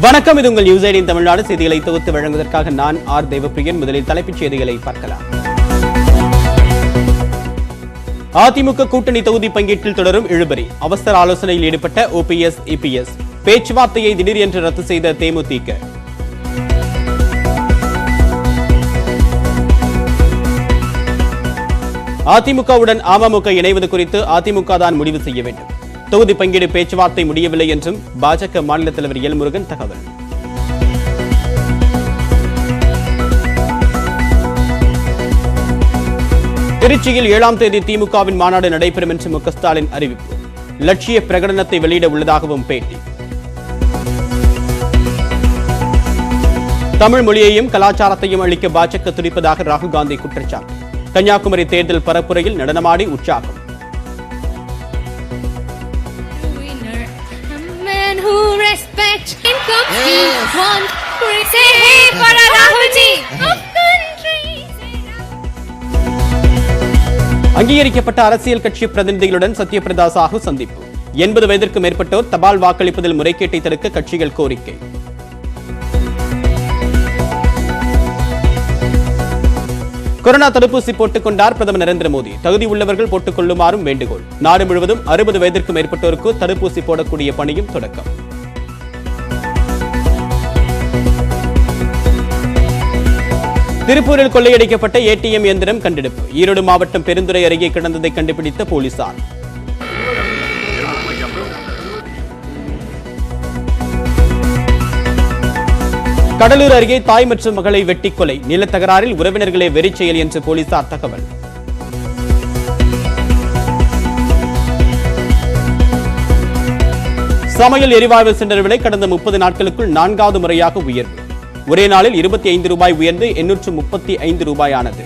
வணக்கம், இது உங்கள் நியூஸ் 18 தமிழ்நாடு செய்திகளை தொகுத்து வழங்குவதற்காக நான் ஆர் தேவப்பிரியன். முதலில் தலைப்புச் செய்திகளை பார்க்கலாம். அதிமுக கூட்டணி தொகுதி பங்கீட்டில் தொடரும் இழுபறி. அவசர ஆலோசனையில் ஈடுபட்ட ஓபிஎஸ், இபிஎஸ். பேச்சுவார்த்தையை திடீரென்று ரத்து செய்த தேமுதிக. அதிமுகவுடன் அமமுக இணைவது குறித்து அதிமுக தான் முடிவு செய்ய வேண்டும். தொகுதி பங்கீடு பேச்சுவார்த்தை முடியவில்லை என்றும் பாஜக மாநில தலைவர் எல் முருகன் தகவல். திருச்சியில் 7ஆம் தேதி திமுகவின் மாநாடு நடைபெறும் என்று மு க ஸ்டாலின் அறிவிப்பு. லட்சிய பிரகடனத்தை வெளியிட உள்ளதாகவும் பேட்டி. தமிழ் மொழியையும் கலாச்சாரத்தையும் அளிக்க பாஜக துடிப்பதாக ராகுல் காந்தி குற்றச்சாட்டு. கன்னியாகுமரி தேர்தல் பரப்புரையில் நடனமாடி உற்சாகம். அங்கீகரிக்கப்பட்ட அரசியல் கட்சி பிரதிநிதிகளுடன் சத்யபிரதா சாஹூ சந்திப்பு. 80 வயதிற்கு மேற்பட்டோர் தபால் வாக்களிப்பதில் முறைகேட்டை தடுக்க கட்சிகள் கோரிக்கை. கொரோனா தடுப்பூசி போட்டுக் கொண்டார் பிரதமர் நரேந்திர மோடி. தகுதி உள்ளவர்கள் போட்டுக் கொள்ளுமாறும் வேண்டுகோள். நாடு முழுவதும் 60 வயதிற்கு மேற்பட்டோருக்கு தடுப்பூசி போடக்கூடிய பணியும் தொடக்கம். திருப்பூரில் கொள்ளையடிக்கப்பட்ட ஏடிஎம் இயந்திரம் கண்டெடுப்பு. ஈரோடு மாவட்டம் பெருந்துறை அருகே கிடந்ததை கண்டுபிடித்த போலீசார். கடலூர் அருகே தாய் மற்றும் மகளை வெட்டி கொலை. நிலத்தகராறில் உறவினர்களே வெறி செயல் என்று போலீசார் தகவல். சமையல் எரிவாயு சிலிண்டர் விலை கடந்த 30 நாட்களுக்குள் 4வது முறையாக உயர்வு. ஒரே நாளில் 25 ரூபாய் உயர்ந்து 835 ரூபாயானது.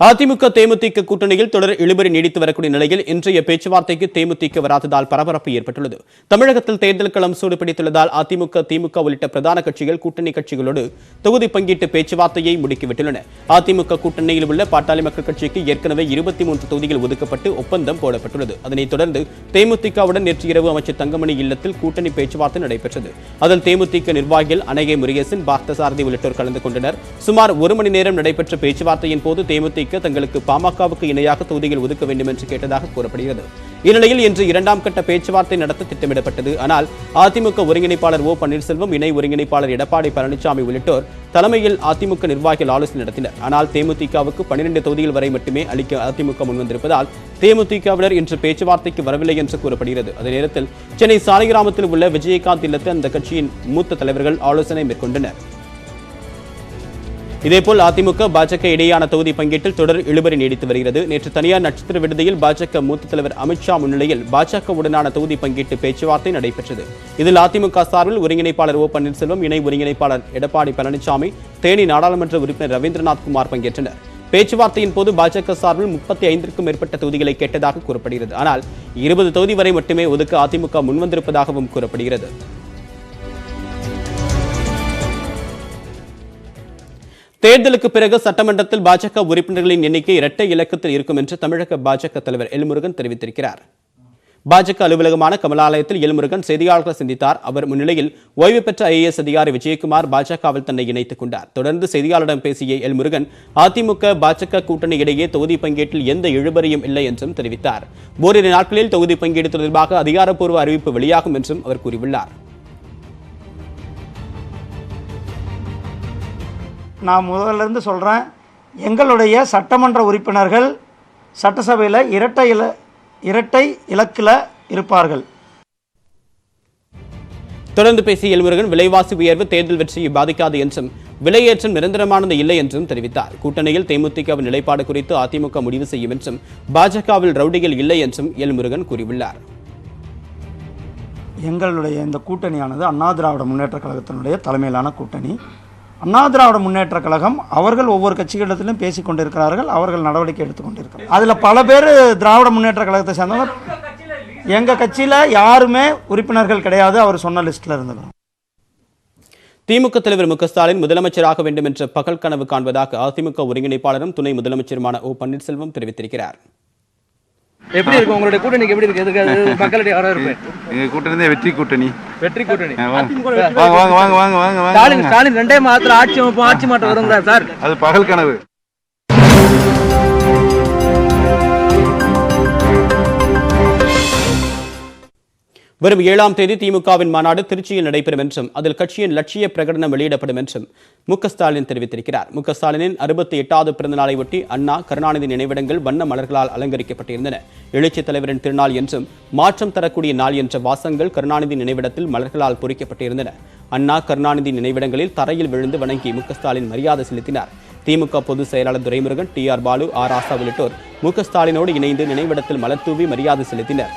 அதிமுக தேமுதிக கூட்டணியில் தொடர் இழுபறி நீடித்து வரக்கூடிய நிலையில் இன்றைய பேச்சுவார்த்தைக்கு தேமுதிக வராததால் பரபரப்பு ஏற்பட்டுள்ளது. தமிழகத்தில் தேர்தல் களம் சூடுபிடித்துள்ளதால் அதிமுக, திமுக உள்ளிட்ட பிரதான கட்சிகள் கூட்டணி கட்சிகளோடு தொகுதி பங்கீட்டு பேச்சுவார்த்தையை முடுக்கிவிட்டுள்ளன. அதிமுக கூட்டணியில் உள்ள பாட்டாளி மக்கள் கட்சிக்கு ஏற்கனவே 23 தொகுதிகள் ஒதுக்கப்பட்டு ஒப்பந்தம் போடப்பட்டுள்ளது. அதனைத் தொடர்ந்து தேமுதிகவுடன் நேற்று இரவு அமைச்சர் தங்கமணி இல்லத்தில் கூட்டணி பேச்சுவார்த்தை நடைபெற்றது. அதில் தேமுதிக நிர்வாகிகள் அனகை முருகேசன், பார்த்தசாரதி உள்ளிட்டோர் கலந்து கொண்டனர். சுமார் 1 மணி நேரம் நடைபெற்ற பேச்சுவார்த்தையின் போது தேமுதிக தங்களுக்கு பாமகவுக்கு இணையாக தொகுதிகள் ஒதுக்க வேண்டும் என்று கேட்டதாக கூறப்படுகிறது. இந்நிலையில் இன்று 2ஆம் கட்ட பேச்சுவார்த்தை நடத்த திட்டமிடப்பட்டது. ஆனால் அதிமுக ஒருங்கிணைப்பாளர் ஓ பன்னீர்செல்வம், இணை ஒருங்கிணைப்பாளர் எடப்பாடி பழனிசாமி உள்ளிட்டோர் தலைமையில் அதிமுக நிர்வாகிகள் ஆலோசனை நடத்தினர். ஆனால் தேமுதிகவுக்கு 12 தொகுதிகள் வரை மட்டுமே அளிக்க அதிமுக முன்வந்திருப்பதால் தேமுதிகவினர் இன்று பேச்சுவார்த்தைக்கு வரவில்லை என்று கூறப்படுகிறது. அதே நேரத்தில் சென்னை சாலிகிராமத்தில் உள்ள விஜயகாந்த் இல்லத்தில் அந்த கட்சியின் மூத்த தலைவர்கள் ஆலோசனை மேற்கொண்டனர். இதேபோல் அதிமுக, பாஜக இடையேயான தொகுதி பங்கீட்டில் தொடர் இழுபறி நீடித்து வருகிறது. நேற்று தனியார் நட்சத்திர விடுதியில் பாஜக மூத்த தலைவர் அமித்ஷா முன்னிலையில் பாஜகவுடனான தொகுதி பங்கீட்டு பேச்சுவார்த்தை நடைபெற்றது. இதில் அதிமுக சார்பில் ஒருங்கிணைப்பாளர் ஓ பன்னீர்செல்வம், இணை ஒருங்கிணைப்பாளர் எடப்பாடி பழனிசாமி, தேனி நாடாளுமன்ற உறுப்பினர் ரவீந்திரநாத் குமார் பங்கேற்றனர். பேச்சுவார்த்தையின் போது பாஜக சார்பில் 35க்கும் மேற்பட்ட தொகுதிகளை கேட்டதாக கூறப்படுகிறது. ஆனால் 20 தொகுதி வரை மட்டுமே ஒதுக்க அதிமுக முன்வந்திருப்பதாகவும் கூறப்படுகிறது. தேர்தலுக்கு பிறகு சட்டமன்றத்தில் பாஜக உறுப்பினர்களின் எண்ணிக்கை இரட்டை இலக்கத்தில் இருக்கும் என்று தமிழக பாஜக தலைவர் எல் முருகன் தெரிவித்திருக்கிறார். பாஜக அலுவலகமான கமலாலயத்தில் எல் முருகன் செய்தியாளர்களை சந்தித்தார். அவர் முன்னிலையில் ஓய்வு பெற்ற IAS அதிகாரி விஜயகுமார் பாஜகவில் தன்னை இணைத்துக் கொண்டார். தொடர்ந்து செய்தியாளரிடம் பேசிய எல் முருகன் அதிமுக, பாஜக கூட்டணி இடையே தொகுதி பங்கீட்டில் எந்த இழுபறியும் இல்லை என்றும் தெரிவித்தார். ஓரிரு நாட்களில் தொகுதி பங்கீடு தொடர்பாக அதிகாரப்பூர்வ அறிவிப்பு வெளியாகும் என்றும் அவர் கூறியுள்ளார். நான் முதல்ல இருந்து சொல்கிறேன், எங்களுடைய சட்டமன்ற உறுப்பினர்கள் சட்டசபையில் இரட்டை இலக்கில் இருப்பார்கள். தொடர்ந்து பேசிய எல் முருகன் விலைவாசி உயர்வு தேர்தல் வெற்றியை பாதிக்காது என்றும் விலையேற்றம் நிரந்தரமானது இல்லை என்றும் தெரிவித்தார். கூட்டணியில் தேமுதிகவின் நிலைப்பாடு குறித்து அதிமுக முடிவு செய்யும் என்றும் பாஜகவில் ரவுடிகள் இல்லை என்றும் எல் முருகன் கூறியுள்ளார். எங்களுடைய இந்த கூட்டணியானது அண்ணா திராவிட முன்னேற்ற கழகத்தினுடைய தலைமையிலான கூட்டணி. அண்ணா திராவிட முன்னேற்ற கழகம் அவர்கள் ஒவ்வொரு கட்சிகளிடத்திலும் பேசிக் கொண்டிருக்கிறார்கள், அவர்கள் நடவடிக்கை எடுத்துக்கொண்டிருக்கிறார்கள். அதில் பல பேர் திராவிட முன்னேற்ற கழகத்தை சேர்ந்தவங்க. எங்கள் கட்சியில் யாருமே உறுப்பினர்கள் கிடையாது, அவர் சொன்ன லிஸ்ட்டில் இருந்தவர். திமுக தலைவர் மு க ஸ்டாலின் முதலமைச்சராக வேண்டும் என்ற பகல் கனவு காண்பதாக அதிமுக ஒருங்கிணைப்பாளரும் துணை முதலமைச்சருமான ஓ பன்னீர்செல்வம் தெரிவித்திருக்கிறார். எப்படி இருக்கு உங்களுடைய கூட்டணிக்கு? எப்படி இருக்கு? எதுக்கு மக்களுடைய வரவேற்பு? எங்க கூட்டணி வெற்றி கூட்டணி. வெற்றி கூட்டணி. வாங்க. ஸ்டாலின் 2 மாதத்துல ஆட்சி மாற்றம் வருங்கிறார் சார். அது பகல் கனவு. வரும் 7ஆம் தேதி திமுகவின் மாநாடு திருச்சியில் நடைபெறும் என்றும் அதில் கட்சியின் லட்சிய பிரகடனம் வெளியிடப்படும் என்றும் மு க ஸ்டாலின் தெரிவித்திருக்கிறார். மு க ஸ்டாலினின் 68வது பிறந்த நாளை ஒட்டி அண்ணா, கருணாநிதி நினைவிடங்கள் வண்ண மலர்களால் அலங்கரிக்கப்பட்டிருந்தன. எழுச்சி தலைவரின் திருநாள் என்றும் மாற்றம் தரக்கூடிய நாள் என்ற வாசகங்கள் கருணாநிதி நினைவிடத்தில் மலர்களால் பொறிக்கப்பட்டிருந்தன. அண்ணா, கருணாநிதி நினைவிடங்களில் தரையில் விழுந்து வணங்கி மு க ஸ்டாலின் மரியாதை செலுத்தினார். திமுக பொதுச் செயலாளர் Duraimurugan, T R Baalu, R Raja உள்ளிட்டோர் மு க ஸ்டாலினோடு இணைந்து நினைவிடத்தில் மலர் தூவி மரியாதை செலுத்தினர்.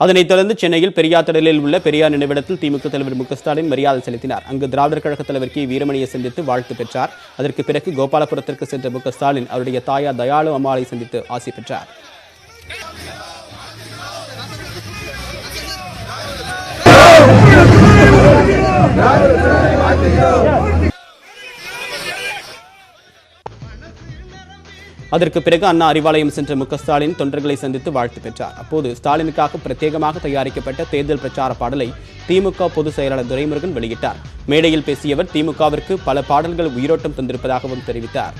அதனைத் தொடர்ந்து சென்னையில் பெரியார் திடலில் உள்ள பெரியார் நினைவிடத்தில் திமுக தலைவர் மு க ஸ்டாலின் மரியாதை செலுத்தினார். அங்கு திராவிடர் கழக தலைவர் கி வீரமணியை சந்தித்து வாழ்த்து பெற்றார். அதற்கு பிறகு கோபாலபுரத்திற்கு சென்ற மு க ஸ்டாலின் அவருடைய தாயார் தயாளு அம்மாளை சந்தித்து ஆசி பெற்றார். அதற்கு பிறகு அண்ணா அறிவாலயம் சென்ற மு க ஸ்டாலின் தொண்டர்களை சந்தித்து வாழ்த்து பெற்றார். அப்போது ஸ்டாலினுக்காக பிரத்யேகமாக தயாரிக்கப்பட்ட தேர்தல் பிரச்சார பாடலை திமுக பொதுச் செயலாளர் துரைமுருகன் வெளியிட்டார். மேடையில் பேசியவர் திமுகவிற்கு பல பாடல்கள் உயிரோட்டம் தந்திருப்பதாகவும் தெரிவித்தார்.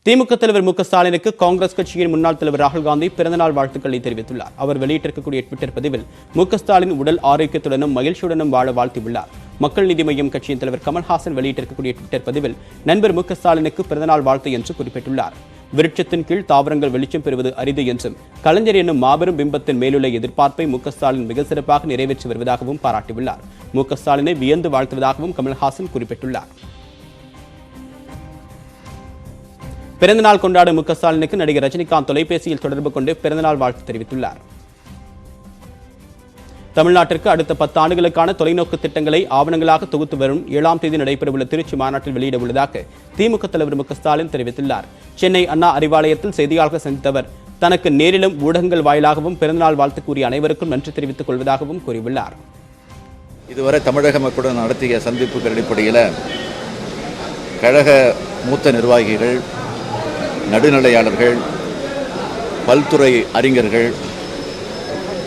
திமுக தலைவர் மு க ஸ்டாலினுக்கு காங்கிரஸ் கட்சியின் முன்னாள் தலைவர் ராகுல் காந்தி பிறந்தநாள் வாழ்த்துக்களை தெரிவித்துள்ளார். அவர் வெளியிட்டிருக்கக்கூடிய ட்விட்டர் பதிவில் மு க ஸ்டாலின் உடல் ஆரோக்கியத்துடனும் மகிழ்ச்சியுடனும் வாழ வாழ்த்தியுள்ளார். மக்கள் நீதி மய்யம் கட்சியின் தலைவர் கமல்ஹாசன் வெளியிட்டிருக்கக்கூடிய ட்விட்டர் பதிவில் நண்பர் மு க ஸ்டாலினுக்கு பிறந்தநாள் வாழ்த்து என்று குறிப்பிட்டுள்ளார். விருட்சத்தின் கீழ் தாவரங்கள் வெளிச்சம் பெறுவது அரிது என்றும் கலைஞர் என்னும் மாபெரும் பிம்பத்தின் மேலுள்ள எதிர்பார்ப்பை மு க ஸ்டாலின் மிக சிறப்பாக நிறைவேற்றி வருவதாகவும் பாராட்டியுள்ளார். மு க ஸ்டாலினை வியந்து வாழ்த்துவதாகவும் கமல்ஹாசன் குறிப்பிட்டுள்ளார். பிறந்தநாள் கொண்டாடும் மு க ஸ்டாலினுக்கு நடிகர் ரஜினிகாந்த் தொலைபேசியில் தொடர்பு கொண்டு பிறந்தநாள் வாழ்த்து தெரிவித்துள்ளார். தமிழ்நாட்டிற்கு அடுத்த 10 ஆண்டுகளுக்கான தொலைநோக்கு திட்டங்களை ஆவணங்களாக தொகுத்து வரும் 7ஆம் தேதி நடைபெறவுள்ள திருச்சி மாநாட்டில் வெளியிட உள்ளதாக திமுக தலைவர் மு க ஸ்டாலின் தெரிவித்துள்ளார். சென்னை அண்ணா அறிவாலயத்தில் செய்தியாளர்கள் சந்தித்தவர் தனக்கு நேரிலும் ஊடகங்கள் வாயிலாகவும் பிறந்தநாள் வாழ்த்து கூறிய அனைவருக்கும் நன்றி தெரிவித்துக் கொள்வதாகவும் கூறியுள்ளார். இதுவரை தமிழக மக்களுடன் நடத்திய சந்திப்புகள் அடிப்படையில் கழக மூத்த நிர்வாகிகள், நடுநிலையாளர்கள், பல்துறை அறிஞர்கள்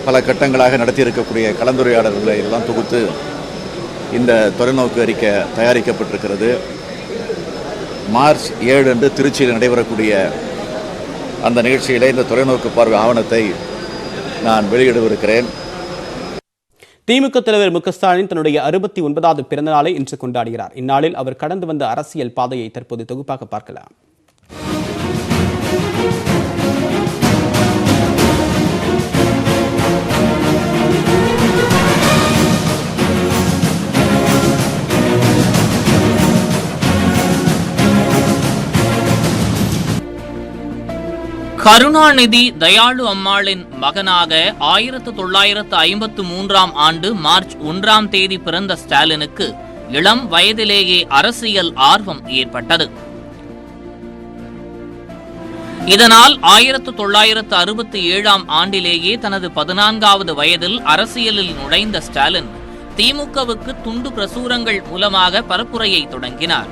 பல கட்டங்களாக நடத்தியிருக்கக்கூடிய கலந்துரையாடல்களை எல்லாம் தொகுத்து இந்த தொலைநோக்கு அறிக்கை தயாரிக்கப்பட்டிருக்கிறது. மார்ச் 7 அன்று திருச்சியில் நடைபெறக்கூடிய அந்த நிகழ்ச்சியிலே இந்த தொலைநோக்கு பார்வை ஆவணத்தை நான் வெளியிடவிருக்கிறேன். திமுக தலைவர் மு க ஸ்டாலின் தன்னுடைய 69வது பிறந்த நாளை இன்று கொண்டாடுகிறார். இந்நாளில் அவர் கடந்து வந்த அரசியல் பாதையை தற்போது தொகுப்பாக பார்க்கலாம். கருணாநிதி தயாளு அம்மாளின் மகனாக 1953ஆம் ஆண்டு மார்ச் 1ஆம் தேதி பிறந்த ஸ்டாலினுக்கு இளம் வயதிலேயே அரசியல் ஆர்வம் ஏற்பட்டது. இதனால் 1967ஆம் ஆண்டிலேயே தனது 14வது வயதில் அரசியலில் நுழைந்த ஸ்டாலின் திமுகவுக்கு துண்டு பிரசுரங்கள் மூலமாக பரப்புரையை தொடங்கினார்.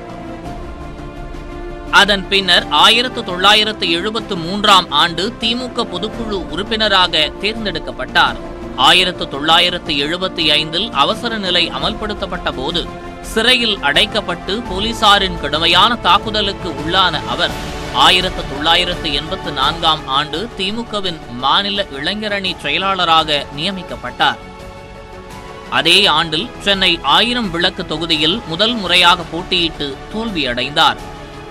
அதன் பின்னர் 1973ஆம் ஆண்டு திமுக பொதுக்குழு உறுப்பினராக தேர்ந்தெடுக்கப்பட்டார். 1975இல் அவசர நிலை அமல்படுத்தப்பட்ட போது சிறையில் அடைக்கப்பட்டு போலீசாரின் கடுமையான தாக்குதலுக்கு உள்ளான அவர் 1984ஆம் ஆண்டு திமுகவின் மாநில இளைஞரணி செயலாளராக நியமிக்கப்பட்டார். அதே ஆண்டில் சென்னை 1000 விளக்கு தொகுதியில் முதல் முறையாக போட்டியிட்டு தோல்வியடைந்தார்.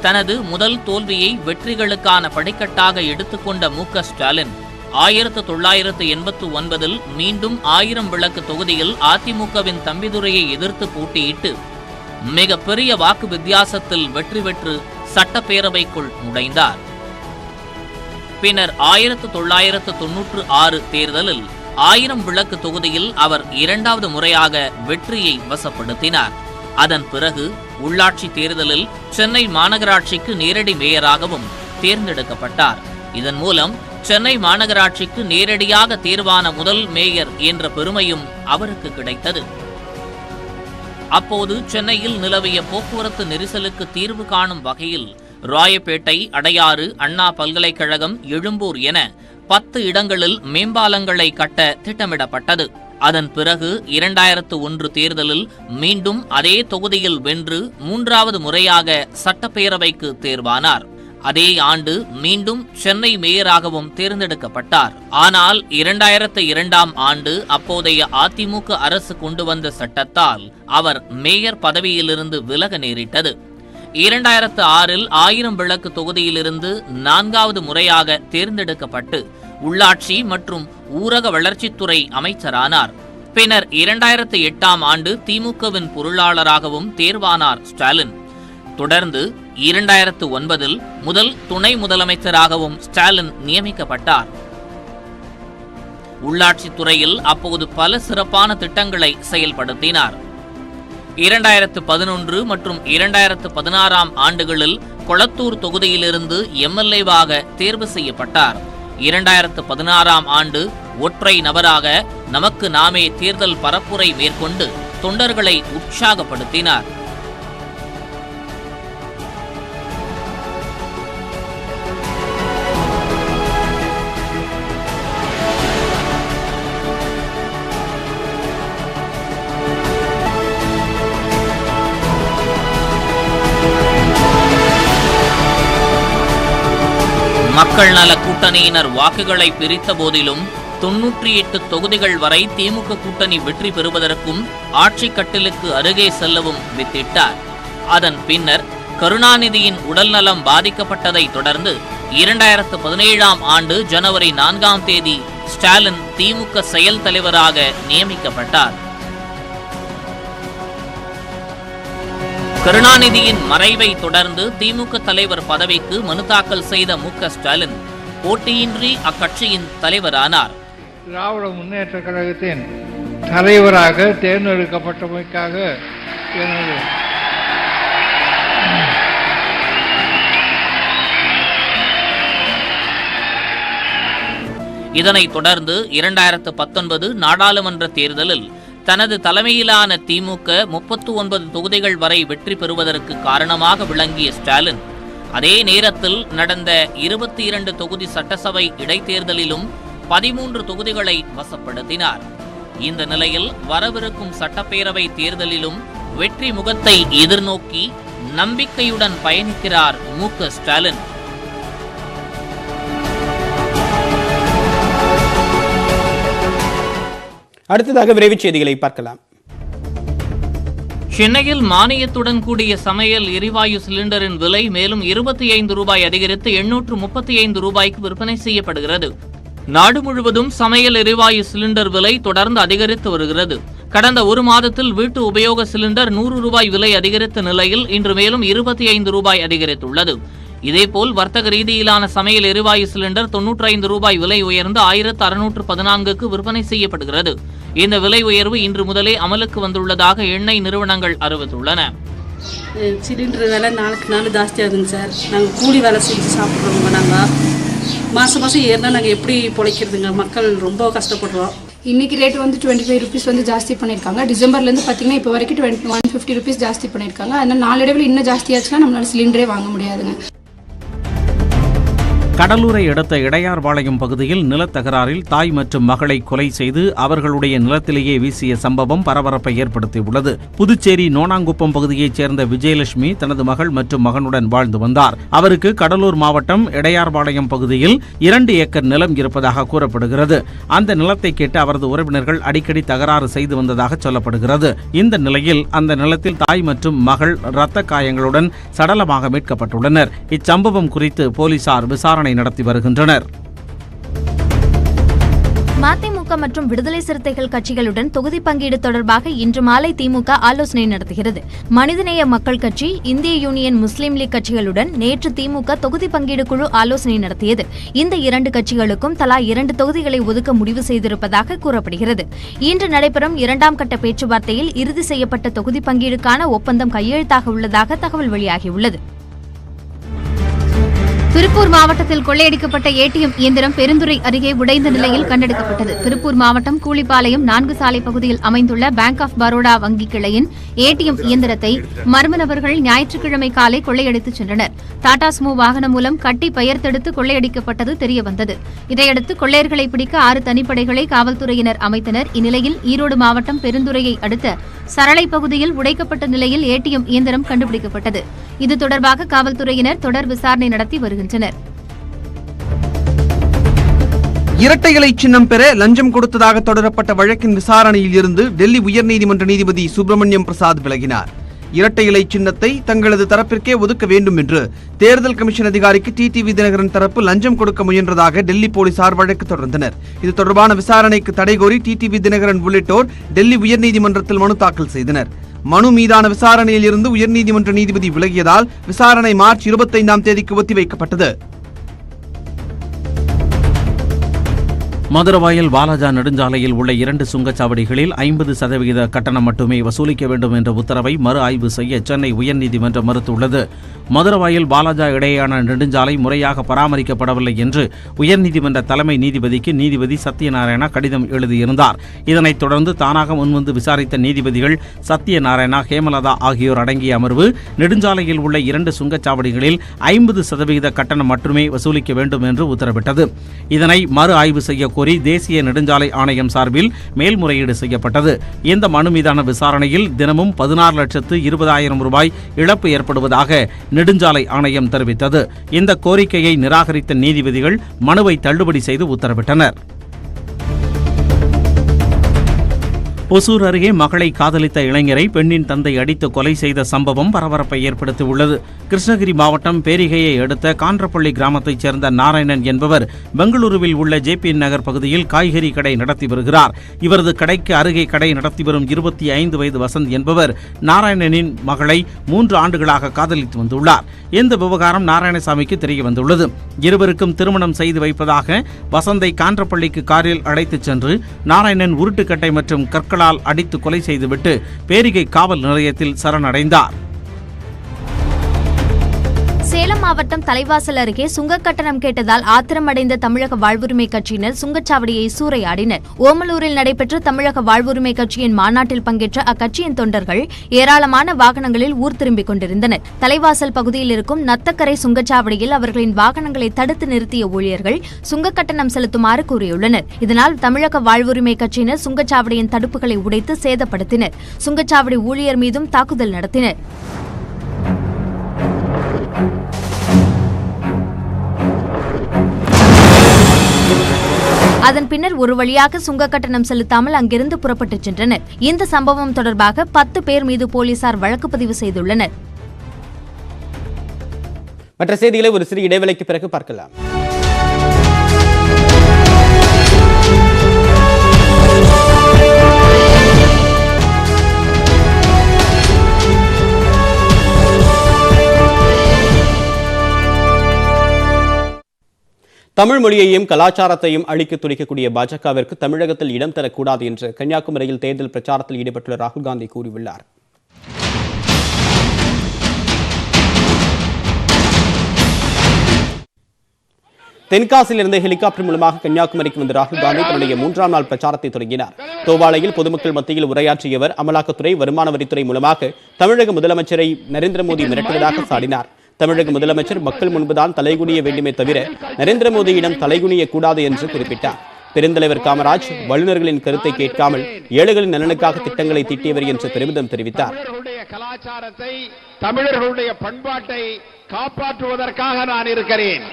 தனது முதல் தோல்வியை வெற்றிகளுக்கான படிக்கட்டாக எடுத்துக்கொண்ட மு க ஸ்டாலின் 1989இல் மீண்டும் 1000 விளக்கு தொகுதியில் அதிமுகவின் தம்பிதுரையை எதிர்த்து போட்டியிட்டு மிக பெரிய வாக்கு வித்தியாசத்தில் வெற்றி பெற்று சட்டப்பேரவைக்குள் நுழைந்தார். பின்னர் 1996 தேர்தலில் 1000 விளக்கு தொகுதியில் அவர் இரண்டாவது முறையாக வெற்றியை வசப்படுத்தினார். அதன் பிறகு உள்ளாட்சி தேர்தலில் சென்னை மாநகராட்சிக்கு நேரடி மேயராகவும் தேர்ந்தெடுக்கப்பட்டார். இதன் மூலம் சென்னை மாநகராட்சிக்கு நேரடியாக தேர்வான முதல் மேயர் என்ற பெருமையும் அவருக்கு கிடைத்தது. அப்போது சென்னையில் நிலவிய போக்குவரத்து நெரிசலுக்கு தீர்வு காணும் வகையில் ராயப்பேட்டை, அடையாறு, அண்ணா பல்கலைக்கழகம், எழும்பூர் என 10 இடங்களில் மேம்பாலங்களை கட்ட திட்டமிடப்பட்டது. அதன் பிறகு 2001 தேர்தலில் மீண்டும் அதே தொகுதியில் வென்று 3வது முறையாக சட்டப்பேரவைக்கு தேர்வானார். அதே ஆண்டு மீண்டும் சென்னை மேயராகவும் தேர்ந்தெடுக்கப்பட்டார். ஆனால் 2002ஆம் ஆண்டு அப்போதைய அதிமுக அரசு கொண்டு வந்த சட்டத்தால் அவர் மேயர் பதவியிலிருந்து விலக நேரிட்டது. 2006இல் 1000 விளக்கு தொகுதியிலிருந்து 4வது முறையாக தேர்ந்தெடுக்கப்பட்டு உள்ளாட்சி மற்றும் ஊரக வளர்ச்சித்துறை அமைச்சரானார். பின்னர் 2008ஆம் ஆண்டு திமுகவின் பொருளாளராகவும் தேர்வானார் ஸ்டாலின். தொடர்ந்து 2009இல் முதல் துணை முதலமைச்சராகவும் ஸ்டாலின் நியமிக்கப்பட்டார். உள்ளாட்சித்துறையில் அப்போது பல சிறப்பான திட்டங்களை செயல்படுத்தினார். 2011 மற்றும் 2016ஆம் ஆண்டுகளில் கொளத்தூர் தொகுதியிலிருந்து எம்எல்ஏவாக தேர்வு செய்யப்பட்டார். 2016ஆம் ஆண்டு ஒற்றை நபராக நமக்கு நாமே தேர்தல் பரப்புரை மேற்கொண்டு தொண்டர்களை உற்சாகப்படுத்தினார். மக்கள் நல கூட்டணியினர் வாக்குகளை பிரித்த போதிலும் 98 தொகுதிகள் வரை திமுக கூட்டணி வெற்றி பெறுவதற்கும் ஆட்சி கட்டிலுக்கு அருகே செல்லவும் வித்திட்டார். அதன் பின்னர் கருணாநிதியின் உடல்நலம் பாதிக்கப்பட்டதை தொடர்ந்து 2017ஆம் ஆண்டு ஜனவரி 4ஆம் தேதி ஸ்டாலின் திமுக செயல் தலைவராக நியமிக்கப்பட்டார். கருணாநிதியின் மறைவை தொடர்ந்து திமுக தலைவர் பதவிக்கு மனு தாக்கல் செய்த மு.க. ஸ்டாலின் போட்டியின்றி அக்கட்சியின் தலைவரானார். திராவிட முன்னேற்ற கழகத்தின் தலைவராக தேர்ந்தெடுக்கப்பட்டமைக்காக எனது இதனைத் தொடர்ந்து 2019 நாடாளுமன்ற தேர்தலில் தனது தலைமையிலான திமுக 39 தொகுதிகள் வரை வெற்றி பெறுவதற்கு காரணமாக விளங்கிய ஸ்டாலின் அதே நேரத்தில் நடந்த 22 தொகுதி சட்டசபை இடைத்தேர்தலிலும் 13 தொகுதிகளை வசப்படுத்தினார். இந்த நிலையில் வரவிருக்கும் சட்டப்பேரவை தேர்தலிலும் வெற்றி முகத்தை எதிர்நோக்கி நம்பிக்கையுடன் பயணிக்கிறார் மு.க. ஸ்டாலின். அடுத்ததாக விரைவுச் செய்திகளை பார்க்கலாம். சென்னையில் மானியத்துடன் கூடிய சமையல் எரிவாயு சிலிண்டரின் விலை மேலும் 25 ரூபாய் அதிகரித்து 835 ரூபாய்க்கு விற்பனை செய்யப்படுகிறது. நாடு முழுவதும் சமையல் எரிவாயு சிலிண்டர் விலை தொடர்ந்து அதிகரித்து வருகிறது. கடந்த ஒரு மாதத்தில் வீட்டு உபயோக சிலிண்டர் 100 ரூபாய் விலை அதிகரித்த நிலையில் இன்று மேலும் 25 ரூபாய் அதிகரித்துள்ளது. இதேபோல் வர்த்தக ரீதியிலான சமையல் எரிவாயு சிலிண்டர் 95 ரூபாய் விலை உயர்ந்து 1614க்கு விற்பனை செய்யப்படுகிறது. இந்த விலை உயர்வு இன்று முதலே அமலுக்கு வந்துள்ளதாக எண்ணெய் நிறுவனங்கள் அறிவித்துள்ளன. சிலிண்டர் விலை நாளுக்கு நாள் ஜாஸ்தியாகுதுங்க சார். நாங்கள் கூலி வேலை செஞ்சு சாப்பிட்றோங்க. நாங்கள் மாதம் மாதம் ஏறினா நாங்கள் எப்படி பிழைக்கிறதுங்க? மக்கள் ரொம்ப கஷ்டப்படுறோம். இன்றைக்கி ரேட் வந்து 25 ருபீஸ் வந்து ஜாஸ்தி பண்ணியிருக்காங்க. டிசம்பர்லேருந்து பார்த்தீங்கன்னா இப்போ வரைக்கும் 150 ருபீஸ் ஜாஸ்தி பண்ணியிருக்காங்க. அதனால் நாளடைவில் இன்னும் ஜாஸ்தியாச்சுன்னா நம்மளால் சிலிண்டரே வாங்க முடியாதுங்க. கடலூரை அடுத்த இடையார்பாளையம் பகுதியில் நிலத்தகராறில் தாய் மற்றும் மகளை கொலை செய்து அவர்களுடைய நிலத்திலேயே வீசிய சம்பவம் பரபரப்பை ஏற்படுத்தியுள்ளது. புதுச்சேரி நோனாங்குப்பம் பகுதியைச் சேர்ந்த விஜயலட்சுமி தனது மகள் மற்றும் மகனுடன் வாழ்ந்து வந்தார். அவருக்கு கடலூர் மாவட்டம் இடையார்பாளையம் பகுதியில் 2 ஏக்கர் நிலம் இருப்பதாக கூறப்படுகிறது. அந்த நிலத்தை கேட்டு அவரது உறவினர்கள் அடிக்கடி தகராறு செய்து வந்ததாக சொல்லப்படுகிறது. இந்த நிலையில் அந்த நிலத்தில் தாய் மற்றும் மகள் இரத்த காயங்களுடன் சடலமாக மீட்கப்பட்டுள்ளனர். இச்சம்பவம் குறித்து போலீசார் விசாரணை நடத்தி வருகின்றனர். மதிமுக திமுக மற்றும் விடுதலை சிறுத்தைகள் கட்சிகளுடன் தொகுதி பங்கீடு தொடர்பாக இன்று மாலை திமுக ஆலோசனை நடத்துகிறது. மனிதநேய மக்கள் கட்சி, இந்திய யூனியன் முஸ்லீம் லீக் கட்சிகளுடன் நேற்று திமுக தொகுதி பங்கீடு குழு ஆலோசனை நடத்தியது. இந்த 2 கட்சிகளுக்கும் தலா 2 தொகுதிகளை ஒதுக்க முடிவு செய்திருப்பதாக கூறப்படுகிறது. இன்று நடைபெறும் 2ஆம் கட்ட பேச்சுவார்த்தையில் இறுதி செய்யப்பட்ட தொகுதி பங்கீடுக்கான ஒப்பந்தம் கையெழுத்தாக உள்ளதாக தகவல் வெளியாகியுள்ளது. திருப்பூர் மாவட்டத்தில் கொள்ளையடிக்கப்பட்ட ஏடிஎம் இயந்திரம் பெருந்துறை அருகே உடைந்த நிலையில் கண்டெடுக்கப்பட்டது. திருப்பூர் மாவட்டம் கூலிப்பாளையம் 4 சாலை பகுதியில் அமைந்துள்ள பேங்க் ஆஃப் பரோடா வங்கி கிளையின் ஏடிஎம் இயந்திரத்தை மர்ம நபர்கள் ஞாயிற்றுக்கிழமை காலை கொள்ளையடித்துச் சென்றனர். டாடா ஸ்மூ வாகனம் மூலம் கட்டி பெயர்த்தெடுத்து கொள்ளையடிக்கப்பட்டது தெரியவந்தது. இதையடுத்து கொள்ளையர்களை பிடிக்க 6 தனிப்படைகளை காவல்துறையினர் அமைத்தனர். இந்நிலையில் ஈரோடு மாவட்டம் பெருந்துறையை அடுத்த சரளை பகுதியில் உடைக்கப்பட்ட நிலையில் ஏடிஎம் இயந்திரம் கண்டுபிடிக்கப்பட்டது. இது தொடர்பாக காவல்துறையினர் தொடர் விசாரணை நடத்தி வருகின்றனர். இரட்டை இலை சின்னம் பெற லஞ்சம் கொடுத்ததாக தொடரப்பட்ட வழக்கின் விசாரணையில் இருந்து டெல்லி உயர்நீதிமன்ற நீதிபதி சுப்பிரமணியம் பிரசாத் விலகினார். இரட்டை இலை சின்னத்தை தங்களது தரப்பிற்கே ஒதுக்க வேண்டும் என்று தேர்தல் கமிஷன் அதிகாரிக்கு டிடிவி தினகரன் தரப்பு லஞ்சம் கொடுக்க முயன்றதாக டெல்லி போலீசார் வழக்கு தொடர்ந்தனர். இது தொடர்பான விசாரணைக்கு தடை கோரி டிடிவி தினகரன் உள்ளிட்டோர் டெல்லி உயர்நீதிமன்றத்தில் மனு தாக்கல் செய்தனர். மனு மீதான விசாரணையில் இருந்து உயர்நீதிமன்ற நீதிபதி விலகியதால் விசாரணை மார்ச் 25ஆம் தேதிக்கு ஒத்திவைக்கப்பட்டது. மதுரவாயல் வாலாஜா நெடுஞ்சாலையில் உள்ள 2 சுங்கச்சாவடிகளில் 50% கட்டணம் மட்டுமே வசூலிக்க வேண்டும் என்ற உத்தரவை மறு ஆய்வு செய்ய சென்னை உயர்நீதிமன்றம் மறுத்துள்ளது. மதுரவாயல் வாலாஜா இடையேயான நெடுஞ்சாலை முறையாக பராமரிக்கப்படவில்லை என்று உயர்நீதிமன்ற தலைமை நீதிபதிக்கு நீதிபதி சத்யநாராயணா கடிதம் எழுதியிருந்தார். இதனைத் தொடர்ந்து தானாக முன்வந்து விசாரித்த நீதிபதிகள் சத்யநாராயணா, ஹேமலதா ஆகியோர் அடங்கிய அமர்வு நெடுஞ்சாலையில் உள்ள 2 சுங்கச்சாவடிகளில் 50% கட்டணம் மட்டுமே வசூலிக்க வேண்டும் என்று உத்தரவிட்டது. இதனை மறு ஆய்வு செய்ய கோரி தேசிய நெடுஞ்சாலை ஆணையம் சார்பில் மேல்முறையீடு செய்யப்பட்டது. இந்த மனு மீதான விசாரணையில் தினமும் 16,20,000 ரூபாய் இழப்பு ஏற்படுவதாக நெடுஞ்சாலை ஆணையம் தெரிவித்தது. இந்த கோரிக்கையை நிராகரித்த நீதிபதிகள் மனுவை தள்ளுபடி செய்து உத்தரவிட்டனர். ஒசூர் அருகே மகளை காதலித்த இளைஞரை பெண்ணின் தந்தை அடித்து கொலை செய்த சம்பவம் பரபரப்பை ஏற்படுத்தியுள்ளது. கிருஷ்ணகிரி மாவட்டம் பேரிகையை அடுத்த கான்றப்பள்ளி கிராமத்தைச் சேர்ந்த நாராயணன் என்பவர் பெங்களூருவில் உள்ள ஜேபி நகர் பகுதியில் காய்கறி கடை நடத்தி வருகிறார். இவரது கடைக்கு அருகே கடை நடத்தி வரும் 25 வயது வசந்த் என்பவர் நாராயணனின் மகளை 3 ஆண்டுகளாக காதலித்து வந்துள்ளார். இந்த விவகாரம் நாராயணசாமிக்கு தெரிய வந்துள்ளது. இருவருக்கும் திருமணம் செய்து வைப்பதாக வசந்தை கான்றப்பள்ளிக்கு காரில் அழைத்துச் சென்று நாராயணன் உருட்டுக்கட்டை மற்றும் கற்களால் அடித்து கொலை செய்துவிட்டு பேரிகை காவல் நிலையத்தில் சரணடைந்தார். சேலம் மாவட்டம் தலைவாசல் அருகே சுங்கக் கட்டணம் கேட்டதால் ஆத்திரமடைந்த தமிழக வாழ்வுரிமை கட்சியினர் சுங்கச்சாவடியை சூறையாடினர். ஓமலூரில் நடைபெற்ற தமிழக வாழ்வுரிமை கட்சியின் மாநாட்டில் பங்கேற்ற அக்கட்சியின் தொண்டர்கள் ஏராளமான வாகனங்களில் ஊர் திரும்பிக் கொண்டிருந்தனர். தலைவாசல் பகுதியில் இருக்கும் நத்தக்கரை சுங்கச்சாவடியில் அவர்களின் வாகனங்களை தடுத்து நிறுத்திய ஊழியர்கள் சுங்கக் கட்டணம் செலுத்துமாறு கூறியுள்ளனர். இதனால் தமிழக வாழ்வுரிமை கட்சியினர் சுங்கச்சாவடியின் தடுப்புகளை உடைத்து சேதப்படுத்தினர். சுங்கச்சாவடி ஊழியர் மீதும் தாக்குதல் நடத்தினர். அதன் பின்னர் ஒரு வழியாக சுங்க கட்டணம் செலுத்தாமல் அங்கிருந்து புறப்பட்டுச் சென்றனர். இந்த சம்பவம் தொடர்பாக 10 பேர் மீது போலீசார் வழக்கு பதிவு செய்துள்ளனர். மற்ற செய்திகளை ஒரு சிறிய இடைவேளைக்கு பிறகு பார்க்கலாம். தமிழ் மொழியையும் கலாச்சாரத்தையும் அழிக்க துடிக்கக்கூடிய பாஜகவிற்கு தமிழகத்தில் இடம் தரக்கூடாது என்று கன்னியாகுமரியில் தேர்தல் பிரச்சாரத்தில் ஈடுபட்டுள்ள ராகுல் காந்தி கூறியுள்ளார். தென்காசியிலிருந்து ஹெலிகாப்டர் மூலமாக கன்னியாகுமரிக்கு வந்த ராகுல் காந்தி தன்னுடைய 3ஆம் நாள் பிரச்சாரத்தை தொடங்கினார். தோவாளையில் பொதுமக்கள் மத்தியில் உரையாற்றியவர் அமலாக்கத்துறை, வருமான வரித்துறை மூலமாக தமிழக முதலமைச்சரை நரேந்திர மோடி மிரட்டுவதாக சாடினார். தமிழக முதலமைச்சர் மக்கள் முன்புதான் தலைகுனிய வேண்டுமே தவிர நரேந்திர மோடியிடம் தலைகுனிய கூடாது என்று குறிப்பிட்டார். பெருந்தலைவர் காமராஜ் வல்லுநர்களின் கருத்தை கேட்காமல் ஏழைகளின் நலனுக்காக திட்டங்களை தீட்டியவர் என்று பெருமிதம் தெரிவித்தார். கலாச்சாரத்தை, தமிழர்களுடைய பண்பாட்டை காப்பாற்றுவதற்காக நான் இருக்கிறேன்.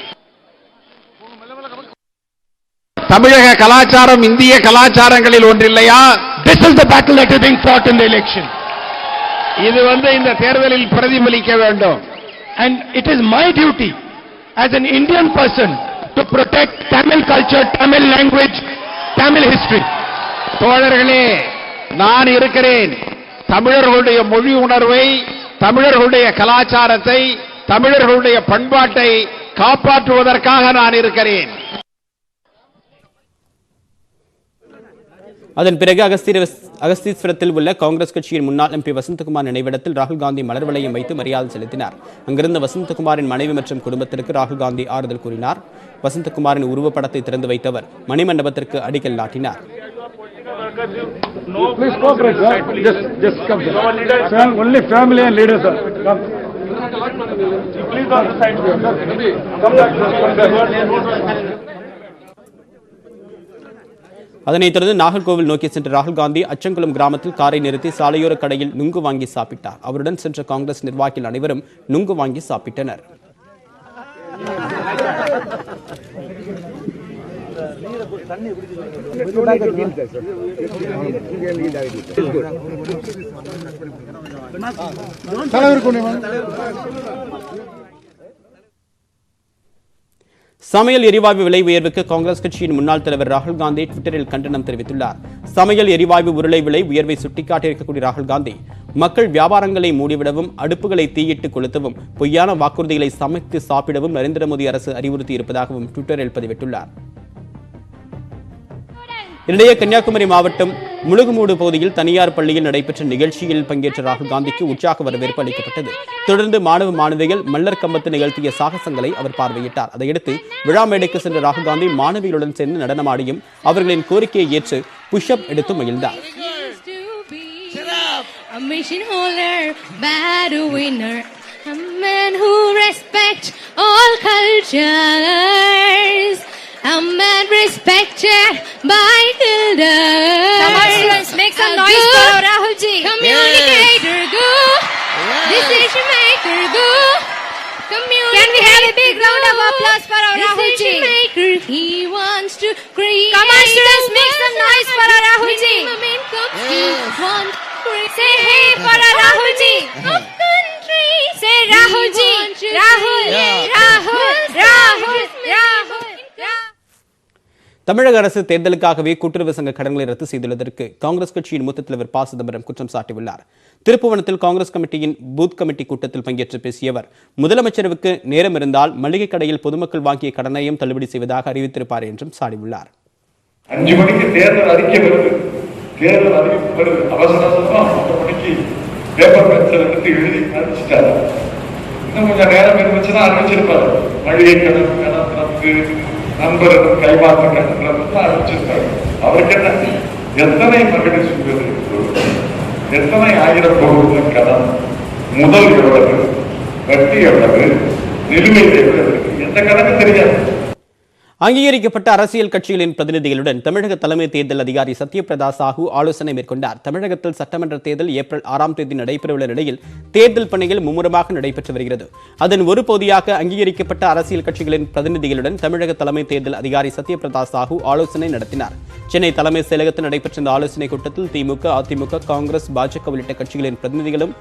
தமிழக கலாச்சாரம் இந்திய கலாச்சாரங்களில் ஒன்றில்லையா? This is the battle that is being fought in the election. இது இந்த தேர்தலில் பிரதிபலிக்க வேண்டும். And it is my duty as an Indian person to protect Tamil culture, Tamil language Tamil history. தோழர்களே, நான் இருக்கிறேன். தமிழர்களுடைய மொழி உணர்வை, தமிழர்களுடைய கலாச்சாரத்தை, தமிழர்களுடைய பண்பாட்டை காப்பாற்றுவதற்காக நான் இருக்கிறேன். அதன் பிறகு அகஸ்தீஸ்வரத்தில் உள்ள காங்கிரஸ் கட்சியின் முன்னாள் எம்பி வசந்தகுமார் நினைவிடத்தில் ராகுல் காந்தி மலர் வளையம் வைத்து மரியாதை செலுத்தினார். அங்கிருந்த வசந்தகுமாரின் மனைவி மற்றும் குடும்பத்திற்கு ராகுல் காந்தி ஆறுதல் கூறினார். வசந்தகுமாரின் உருவப்படத்தை திறந்து வைத்தவர் மணிமண்டபத்திற்கு அடிக்கல் நாட்டினார். அதனைத் தொடர்ந்து நாகர்கோவில் நோக்கி சென்ற ராகுல் காந்தி அச்சங்குளம் கிராமத்தில் காரை நிறுத்தி சாலையோர கடையில் நுங்கு வாங்கி சாப்பிட்டார். அவருடன் சென்ற காங்கிரஸ் நிர்வாகிகள் அனைவரும் நுங்கு வாங்கி சாப்பிட்டனர். சமையல் எரிவாயு விலை உயர்வுக்கு காங்கிரஸ் கட்சியின் முன்னாள் தலைவர் ராகுல் காந்தி ட்விட்டரில் கண்டனம் தெரிவித்துள்ளார். சமையல் எரிவாயு உருளை விலை உயர்வை சுட்டிக்காட்டியிருக்கக்கூடிய ராகுல் காந்தி மக்கள் வியாபாரங்களை மூடிவிடவும், அடுப்புகளை தீயிட்டு கொளுத்தவும், பொய்யான வாக்குறுதிகளை சமைத்து சாப்பிடவும் நரேந்திர மோடி அரசு அறிவுறுத்தி இருப்பதாகவும் ட்விட்டரில் பதிவிட்டுள்ளார். இதனிடையே கன்னியாகுமரி மாவட்டம் முழுகுமூடு பகுதியில் தனியார் பள்ளியில் நடைபெற்ற நிகழ்ச்சியில் பங்கேற்ற ராகுல் காந்திக்கு உற்சாக வரவேற்பு அளிக்கப்பட்டது. தொடர்ந்து மாணவ மாணவிகள் மல்லர் கம்பத்து நிகழ்த்திய சாகசங்களை அவர் பார்வையிட்டார். அதையடுத்து விழா மேடைக்கு சென்ற ராகுல் காந்தி மாணவிகளுடன் சேர்ந்து நடனமாடியும் அவர்களின் கோரிக்கையை ஏற்று புஷ்அப் எடுத்து மகிழ்ந்தார். A man respected by elders. Come on, students, make some noise for Rahul ji. Communicator, go. Decision maker, go. Can we have a big round of applause for our Rahul ji? Decision maker, he wants to create. Come on, students, make some noise for our Rahul ji. He wants to say hey for our Rahul ji. country. Say Rahul ji. Rahul, Rahul, Rahul, Rahul. தமிழக அரசு தேர்தலுக்காகவே கூட்டுறவு சங்க கடன்களை ரத்து செய்துள்ளதற்கு காங்கிரஸ் கட்சியின் மூத்த தலைவர் ப. சிதம்பரம் குற்றம் சாட்டியுள்ளார். திருப்புவனத்தில் காங்கிரஸ் கமிட்டியின் பூத் கமிட்டி கூட்டத்தில் பங்கேற்று பேசிய அவர், முதலமைச்சருக்கு நேரம் இருந்தால் மளிகை கடையில் பொதுமக்கள் வாங்கிய கடனையும் தள்ளுபடி செய்வதாக அறிவித்திருப்பார் என்றும் சாடியுள்ளார். 5 மணிக்கு தேர்தல் அறிக்கை வருது, தேர்தல் அறிவிப்பு வருது, அவசரமா 10 மணிக்கு பேப்பர் பென்சில் எடுத்து எழுதி அறிவிச்சிட்டாரு. இன்னும் கொஞ்சம் நேரம் இருந்துச்சுன்னா அறிவிச்சிருப்பாரு. மளிகை கடன் திறப்பு, நண்பர்கள் கைமாற்ற கடன் அறிவிச்சிருப்பாரு. அவருக்கு என்ன, எத்தனை மகளிர் சுயது, எத்தனை ஆயிரம் கோடி கடன், முதல் எவ்வளவு, வட்டி எவ்வளவு, நிலுவையில் எவ்வளவு, எந்த கணக்கு தெரியாது. அங்கீகரிக்கப்பட்ட அரசியல் கட்சிகளின் பிரதிநிதிகளுடன் தமிழக தலைமை தேர்தல் அதிகாரி சத்யபிரதா சாஹூ ஆலோசனை மேற்கொண்டார். தமிழகத்தில் சட்டமன்ற தேர்தல் ஏப்ரல் 6ஆம் தேதி நடைபெறவுள்ள நிலையில் தேர்தல் பணிகள் மும்முரமாக நடைபெற்று வருகிறது. அதன் ஒரு பகுதியாக அங்கீகரிக்கப்பட்ட அரசியல் கட்சிகளின் பிரதிநிதிகளுடன் தமிழக தலைமை தேர்தல் அதிகாரி சத்யபிரதா சாஹூ ஆலோசனை நடத்தினார். சென்னை தலைமை செயலகத்தில் நடைபெற்ற இந்த ஆலோசனை கூட்டத்தில் திமுக, அதிமுக, காங்கிரஸ், பாஜக உள்ளிட்ட கட்சிகளின் பிரதிநிதிகளும்,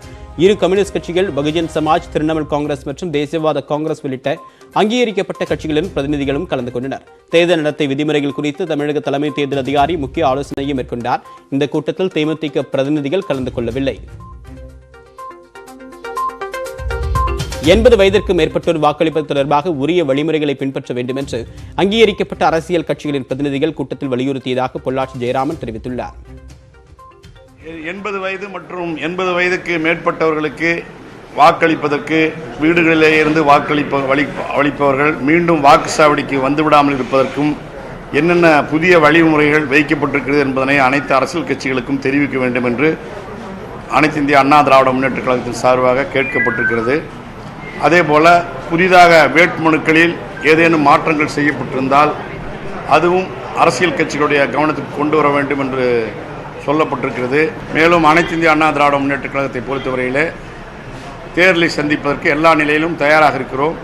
இரு கம்யூனிஸ்ட் கட்சிகள், பகுஜன் சமாஜ், திரிணாமுல் காங்கிரஸ் மற்றும் தேசியவாத காங்கிரஸ் உள்ளிட்ட அங்கீகரிக்கப்பட்ட கட்சிகளின் பிரதிநிதிகளும் கலந்து கொண்டனர். தேர்தல் நடத்தை விதிமுறைகள் குறித்து தமிழக தலைமை தேர்தல் அதிகாரி முக்கிய ஆலோசனையை மேற்கொண்டார். இந்த கூட்டத்தில் தேமுதிக பிரதிநிதிகள் கலந்து கொள்ளவில்லை. 80 வயதிற்கு மேற்பட்டோர் வாக்களிப்பது தொடர்பாக உரிய வழிமுறைகளை பின்பற்ற வேண்டும் என்று அங்கீகரிக்கப்பட்ட அரசியல் கட்சிகளின் பிரதிநிதிகள் கூட்டத்தில் வலியுறுத்தியதாக பொள்ளாச்சி ஜெயராமன் தெரிவித்துள்ளார். 80 வயது மற்றும் 80 வயதுக்கு மேற்பட்டவர்களுக்கு வாக்களிப்பதற்கு வீடுகளிலே இருந்து அளிப்பவர்கள் மீண்டும் வாக்குச்சாவடிக்கு வந்துவிடாமல் இருப்பதற்கும் என்னென்ன புதிய வழிமுறைகள் வைக்கப்பட்டிருக்கிறது என்பதனை அனைத்து அரசியல் கட்சிகளுக்கும் தெரிவிக்க வேண்டும் என்று அனைத்து இந்திய அண்ணா திராவிட முன்னேற்ற கழகத்தின் சார்பாக கேட்கப்பட்டிருக்கிறது. அதேபோல புதிதாக வேட்புமனுக்களில் ஏதேனும் மாற்றங்கள் செய்யப்பட்டிருந்தால் அதுவும் அரசியல் கட்சிகளுடைய கவனத்துக்கு கொண்டு வர வேண்டும் என்று சொல்லப்பட்டிருக்கிறது. மேலும் அனைத்து இந்திய அண்ணா திராவிட முன்னேற்ற கழகத்தை பொறுத்தவரையிலே தேர்தலை சந்திப்பதற்கு எல்லா நிலையிலும் தயாராக இருக்கிறோம்.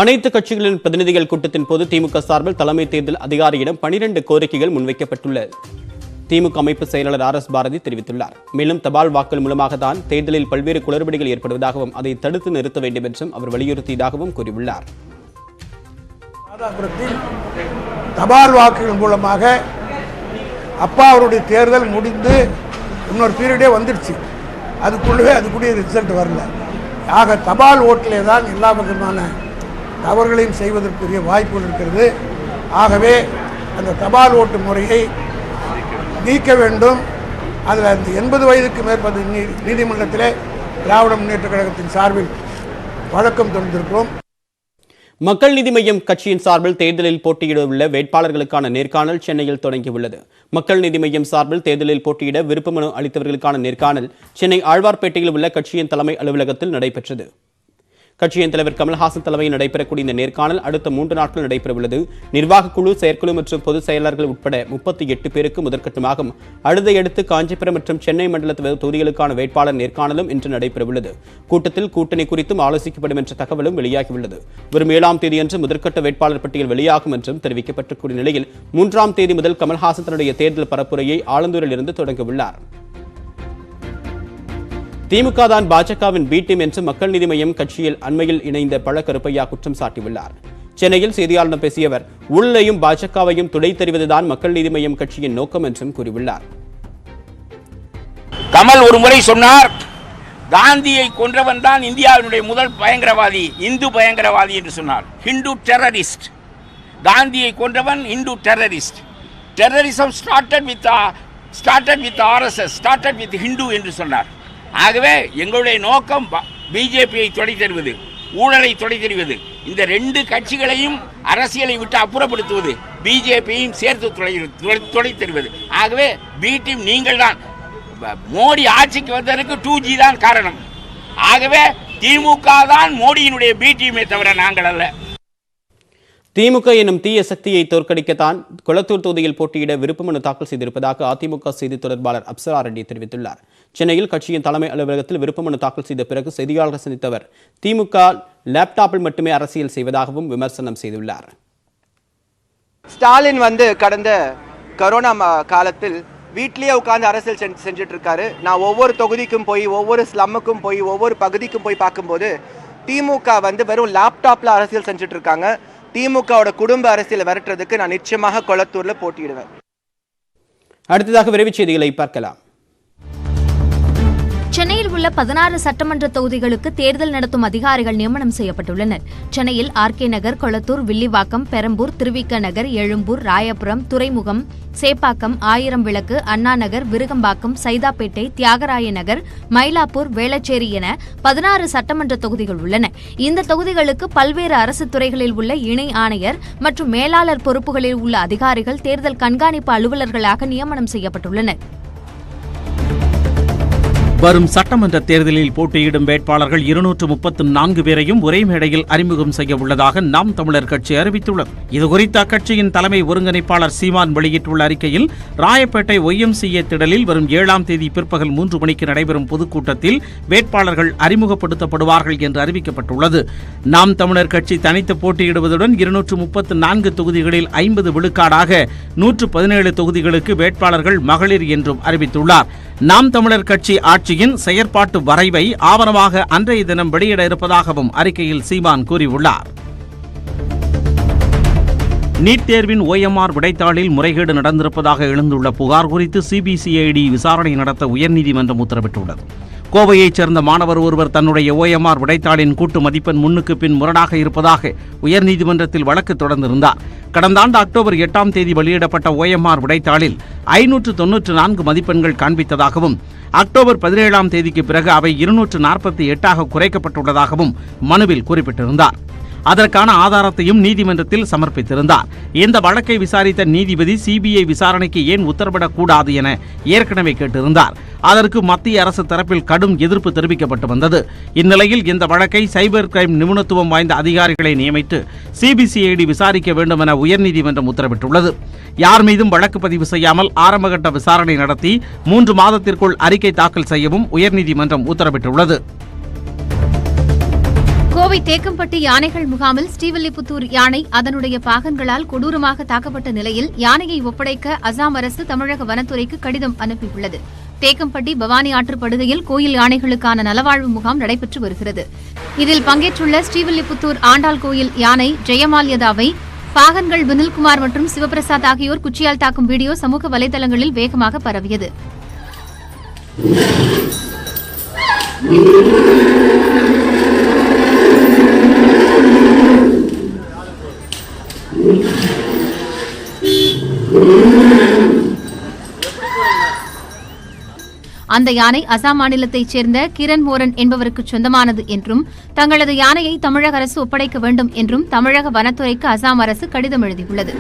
அனைத்து கட்சிகளின் பிரதிநிதிகள் கூட்டத்தின் போது திமுக சார்பில் தலைமை தேர்தல் அதிகாரியிடம் 12 கோரிக்கைகள் முன்வைக்கப்பட்டுள்ளது. திமுக அமைப்பு செயலாளர் RS பாரதி தெரிவித்துள்ளார். மேலும் தபால் வாக்கள் மூலமாக தான் தேர்தலில் பல்வேறு குளறுபடிகள் ஏற்படுவதாகவும் அதை தடுத்து நிறுத்த வேண்டும் என்றும் அவர் வலியுறுத்தியதாகவும் கூறியுள்ளார். தபால் வாக்குகள் மூலமாக அப்பா அவருடைய தேர்தல் முடிந்து இன்னொரு பீரியடே வந்துடுச்சு, அதுக்குள்ளே ரிசல்ட் வரல. ஆக தபால் ஓட்டிலே தான் எல்லா விதமான தவறுகளையும் செய்வதற்குரிய வாய்ப்புகள் இருக்கிறது. ஆகவே அந்த தபால் ஓட்டு முறையை நீக்க வேண்டும். அதில் அந்த 80 வயதுக்கு மேற்பட்ட நீதிமன்றத்திலே திராவிட முன்னேற்ற கழகத்தின் சார்பில் வழக்கம் தொடர்ந்திருக்கிறோம். மக்கள் நீதி மய்யம் கட்சியின் சார்பில் தேர்தலில் போட்டியிட உள்ள வேட்பாளர்களுக்கான நேர்காணல் சென்னையில் தொடங்கியுள்ளது. மக்கள் நீதி மய்யம் சார்பில் தேர்தலில் போட்டியிட விருப்ப மனு அளித்தவர்களுக்கான நேர்காணல் சென்னை ஆழ்வார்பேட்டையில் உள்ள கட்சியின் தலைமை அலுவலகத்தில் நடைபெற்றது. கட்சியின் தலைவர் கமல்ஹாசன் தலைமையில் நடைபெறக்கூடிய இந்த நேர்காணல் அடுத்த 3 நாட்கள் நடைபெறவுள்ளது. நிர்வாகக் குழு, செயற்குழு மற்றும் பொதுச் செயலாளர்கள் உட்பட 38 பேருக்கு முதற்கட்டமாகும். அடுத்து காஞ்சிபுரம் மற்றும் சென்னை மண்டல தொகுதிகளுக்கான வேட்பாளர் நேர்காணலும் இன்று நடைபெறவுள்ளது. கூட்டத்தில் கூட்டணி குறித்தும் ஆலோசிக்கப்படும் என்ற தகவலும் வெளியாகியுள்ளது. வரும் 7ஆம் தேதியன்று முதற்கட்ட வேட்பாளர் பட்டியல் வெளியாகும் என்றும் தெரிவிக்கப்பட்டிருக்கூடிய நிலையில் 3ஆம் தேதி முதல் கமல்ஹாசன் தன்னுடைய தேர்தல் பரப்புரையை ஆலந்தூரில் இருந்து தொடங்கவுள்ளார். திமுக தான் பாஜகவின் பி டீம் என்று மக்கள் நீதி மய்யம் கட்சியில் அண்மையில் இணைந்த பழ கருப்பையா குற்றம் சாட்டியுள்ளார். சென்னையில் செய்தியாளர்களிடம் பேசிய அவர், உள்ளேயும் பாஜகவையும் துடை தெரிவதுதான் மக்கள் நீதி மய்யம் கட்சியின் நோக்கம் என்றும் கூறியுள்ளார். கமல் ஒரு முறை சொன்னார், காந்தியை கொன்றவன் தான் இந்தியாவினுடைய முதல் பயங்கரவாதி, இந்து பயங்கரவாதி என்று சொன்னார். ஹிந்து டெரரிஸ்ட். காந்தியை கொன்றவன் இந்து terrorist. Terrorism started with RSS, started with Hindu என்று சொன்னார். ஆகவே எங்களுடைய நோக்கம் பிஜேபியை தொடை தருவது, ஊழலை தொடை தருவது, இந்த 2 கட்சிகளையும் அரசியலை விட்டு அப்புறப்படுத்துவது, பிஜேபியையும் சேர்த்து தொடை தருவது. ஆகவே பி டீம் நீங்கள் தான். மோடி ஆட்சிக்கு வந்ததற்கு 2G தான் காரணம். ஆகவே திமுக தான் மோடியினுடைய பி டீமே தவிர நாங்கள் அல்ல. திமுக எனும் தீய சக்தியை தோற்கடிக்கத்தான் கொளத்தூர் தொகுதியில் போட்டியிட விருப்ப மனு தாக்கல் செய்திருப்பதாக அதிமுக செய்தி தொடர்பாளர் அப்சரா ரெட்டி தெரிவித்துள்ளார். சென்னையில் கட்சியின் தலைமை அலுவலகத்தில் விருப்ப மனு தாக்கல் செய்த பிறகு செய்தியாளர்கள் சந்தித்தவர், திமுக லேப்டாப்பில் மட்டுமே அரசியல் செய்வதாகவும் விமர்சனம் செய்துள்ளார். ஸ்டாலின் கடந்த கொரோனா காலத்தில் வீட்லயே உட்கார்ந்து அரசியல் செஞ்சுட்டு இருக்காரு. நான் ஒவ்வொரு தொகுதிக்கும் போய், ஒவ்வொரு ஸ்லம்முக்கும் போய், ஒவ்வொரு பகுதிக்கும் போய் பார்க்கும்போது திமுக வெறும் லேப்டாப்ல அரசியல் செஞ்சுட்டு இருக்காங்க. திமுகவோட குடும்ப அரசியலை விரட்டுறதுக்கு நான் நிச்சயமாக கொளத்தூர்ல போட்டியிடுவேன். அடுத்ததாக விரைவுச் செய்திகளை பார்க்கலாம். சென்னையில் உள்ள 16 சட்டமன்ற தொகுதிகளுக்கு தேர்தல் நடத்தும் அதிகாரிகள் நியமனம் செய்யப்பட்டுள்ளனர். சென்னையில் ஆர்கே நகர், கொளத்தூர், வில்லிவாக்கம், பெரம்பூர், திருவிக நகர், எழும்பூர், ராயபுரம், துறைமுகம், சேப்பாக்கம், ஆயிரம் விளக்கு, அண்ணா நகர், விருகம்பாக்கம், சைதாப்பேட்டை, தியாகராய நகர், மயிலாப்பூர், வேளச்சேரி என 16 சட்டமன்ற தொகுதிகள் உள்ளன. இந்த தொகுதிகளுக்கு பல்வேறு அரசு துறைகளில் உள்ள இணை ஆணையர் மற்றும் மேலாளர் பொறுப்புகளில் உள்ள அதிகாரிகள் தேர்தல் கண்காணிப்பு அலுவலர்களாக நியமனம் செய்யப்பட்டுள்ளனர். வரும் சட்டமன்ற தேர்தலில் போட்டியிடும் வேட்பாளர்கள் 234 பேரையும் ஒரே மேடையில் அறிமுகம் செய்ய உள்ளதாக நாம் தமிழர் கட்சி அறிவித்துள்ளது. இதுகுறித்து அக்கட்சியின் தலைமை ஒருங்கிணைப்பாளர் சீமான் வெளியிட்டுள்ள அறிக்கையில், ராயப்பேட்டை YMCA திடலில் வரும் 7ஆம் தேதி பிற்பகல் 3 மணிக்கு நடைபெறும் பொதுக்கூட்டத்தில் வேட்பாளர்கள் அறிமுகப்படுத்தப்படுவார்கள் என்று அறிவிக்கப்பட்டுள்ளது. நாம் தமிழர் கட்சி தனித்து போட்டியிடுவதுடன் 234 தொகுதிகளில் 50 விழுக்காடாக 117 தொகுதிகளுக்கு வேட்பாளர்கள் மகளிர் என்றும் அறிவித்துள்ளார். நாம் தமிழர் கட்சி ஆட்சியின் செயற்பாட்டு வரைவை ஆவணமாக அன்றைய தினம் வெளியிட இருப்பதாகவும் அறிக்கையில் சீமான் கூறியுள்ளார். நீட் தேர்வின் OMR விடைத்தாளில் முறைகேடு நடந்திருப்பதாக எழுந்துள்ள புகார் குறித்து CBCID விசாரணை நடத்த உயர்நீதிமன்றம் உத்தரவிட்டுள்ளது. கோவையைச் சேர்ந்த மாணவர் ஒருவர் தன்னுடைய OMR விடைத்தாளின் கூட்டு மதிப்பெண் முன்னுக்கு பின் முரணாக இருப்பதாக உயர்நீதிமன்றத்தில் வழக்கு தொடர்ந்திருந்தார். கடந்த ஆண்டு அக்டோபர் 8ஆம் தேதி வெளியிடப்பட்ட OMR விடைத்தாளில் 594 மதிப்பெண்கள் காண்பித்ததாகவும், அக்டோபர் 17ஆம் தேதிக்கு பிறகு அவை 248ஆக குறைக்கப்பட்டுள்ளதாகவும் மனுவில் குறிப்பிட்டிருந்தார். அதற்கான ஆதாரத்தையும் நீதிமன்றத்தில் சமர்ப்பித்திருந்தார். இந்த வழக்கை விசாரித்த நீதிபதி CBI விசாரணைக்கு ஏன் உத்தரவிடக்கூடாது என ஏற்கனவே கேட்டிருந்தார். அதற்கு மத்திய அரசு தரப்பில் கடும் எதிர்ப்பு தெரிவிக்கப்பட்டு வந்தது. இந்நிலையில் இந்த வழக்கை சைபர் கிரைம் நிபுணத்துவம் வாய்ந்த அதிகாரிகளை நியமித்து CBCID விசாரிக்க வேண்டும் என உயர்நீதிமன்றம் உத்தரவிட்டுள்ளது. யார் மீதும் வழக்கு பதிவு செய்யாமல் ஆரம்பகட்ட விசாரணை நடத்தி 3 மாதத்திற்குள் அறிக்கை தாக்கல் செய்யவும் உயர்நீதிமன்றம் உத்தரவிட்டுள்ளது. கோவை தேக்கம்பட்டி யானைகள் முகாமில் ஸ்ரீவில்லிபுத்தூர் யானை அதனுடைய பாகன்களால் கொடூரமாக தாக்கப்பட்ட நிலையில் யானையை ஒப்படைக்க அசாம் அரசு தமிழக வனத்துறைக்கு கடிதம் அனுப்பியுள்ளது. தேக்கம்பட்டி பவானி ஆற்று படுகையில் கோயில் யானைகளுக்கான நலவாழ்வு முகாம் நடைபெற்று வருகிறது. இதில் பங்கேற்றுள்ள ஸ்ரீவில்லிபுத்தூர் ஆண்டாள் கோயில் யானை ஜெயமால்யதாவை பாகன்கள் வினில்குமார் மற்றும் சிவபிரசாத் ஆகியோர் குச்சியால் தாக்கும் வீடியோ சமூக வலைதளங்களில் வேகமாக பரவியது. அந்த யானை அசாம் மாநிலத்தைச் சேர்ந்த கிரண் மோரன் என்பவருக்கு சொந்தமானது என்றும் தங்களது யானையை தமிழக அரசு ஒப்படைக்க வேண்டும் என்றும் தமிழக வனத்துறைக்கு அசாம் அரசு கடிதம் எழுதியுள்ளது.